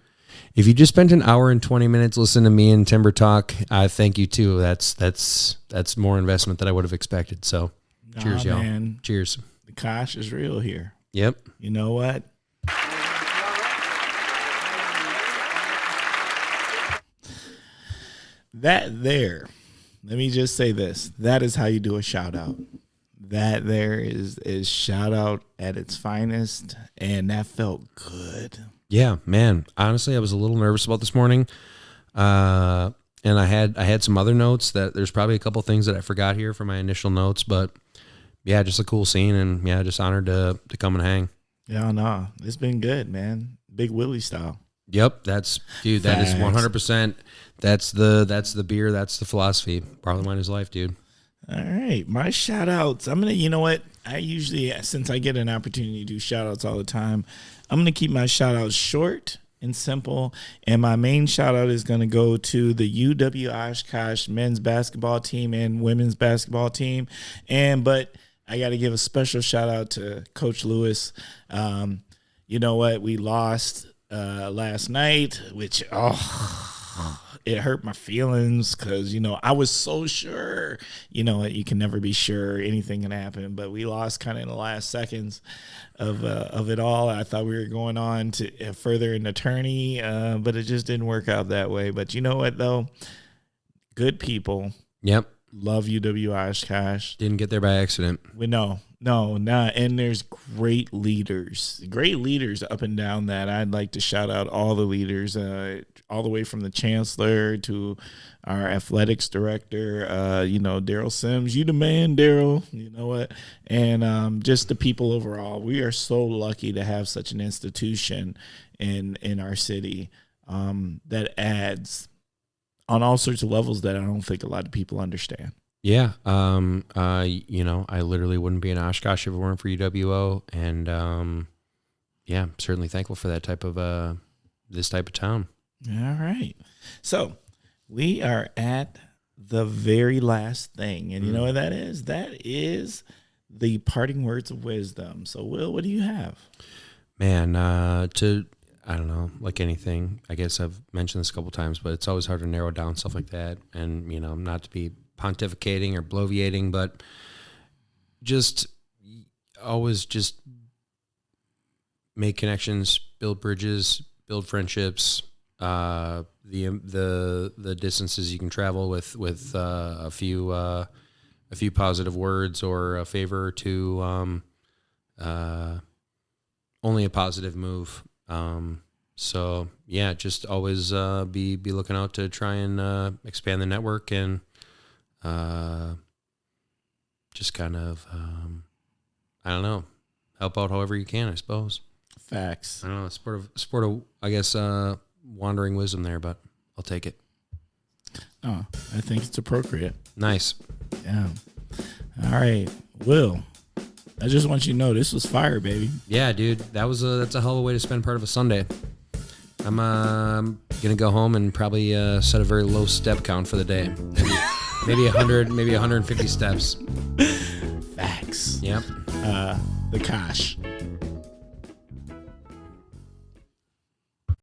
Speaker 2: and 20 minutes listening to me and Timber talk, I thank you too. That's more investment than I would have expected. So cheers, y'all.
Speaker 1: Man.
Speaker 2: Cheers.
Speaker 1: The Kosh is real here.
Speaker 2: Yep.
Speaker 1: You know what? That there, let me just say this. That is how you do a shout out. That there is shout out at its finest, and that felt good.
Speaker 2: Yeah, man. Honestly, I was a little nervous about this morning. And I had some other notes that there's probably a couple things that I forgot here from my initial notes, but yeah, just a cool scene, and yeah, just honored to come and hang.
Speaker 1: Yeah, no, it's been good, man. Big Willie style.
Speaker 2: Yep, that is 100%. That's the beer. That's the philosophy. Barley wine is life, dude.
Speaker 1: All right. My shout outs. You know what? I usually, since I get an opportunity to do shout outs all the time, I'm going to keep my shout outs short and simple. And my main shout out is going to go to the UW Oshkosh men's basketball team and women's basketball team. But I got to give a special shout out to Coach Lewis. You know what? We lost last night, which, it hurt my feelings because, I was so sure, you can never be sure anything can happen, but we lost kind of in the last seconds of it all. I thought we were going on to further in the tourney, but it just didn't work out that way. But you know what, though? Good people.
Speaker 2: Yep.
Speaker 1: Love UW Oshkosh.
Speaker 2: Didn't get there by accident.
Speaker 1: No, not. And there's great leaders up and down that. I'd like to shout out all the leaders, all the way from the chancellor to our athletics director, Daryl Sims. You the man, Daryl. You know what? And just the people overall. We are so lucky to have such an institution in our city that adds on all sorts of levels that I don't think a lot of people understand.
Speaker 2: Yeah. I literally wouldn't be in Oshkosh if it weren't for UWO. And, I'm certainly thankful for that type of, this type of town.
Speaker 1: All right. So we are at the very last thing. And you know what that is? That is the parting words of wisdom. So Will, what do you have?
Speaker 2: Man, I don't know, like anything, I guess I've mentioned this a couple times, but it's always hard to narrow down stuff like that. And, not to be pontificating or bloviating, but just always just make connections, build bridges, build friendships, the distances you can travel with a few positive words or a favor or two, only a positive move. So yeah, just always be looking out to try and expand the network and just kind of I don't know, help out however you can, I suppose.
Speaker 1: Facts.
Speaker 2: I don't know, sport of I guess wandering wisdom there, but I'll take it.
Speaker 1: Oh, I think it's appropriate.
Speaker 2: Nice.
Speaker 1: Yeah. All right, Will. I just want you to know this was fire, baby.
Speaker 2: Yeah, dude, that's a hell of a way to spend part of a Sunday. I'm gonna go home and probably set a very low step count for the day. Maybe 100, maybe 150 steps.
Speaker 1: Facts.
Speaker 2: Yep.
Speaker 1: The Kosh.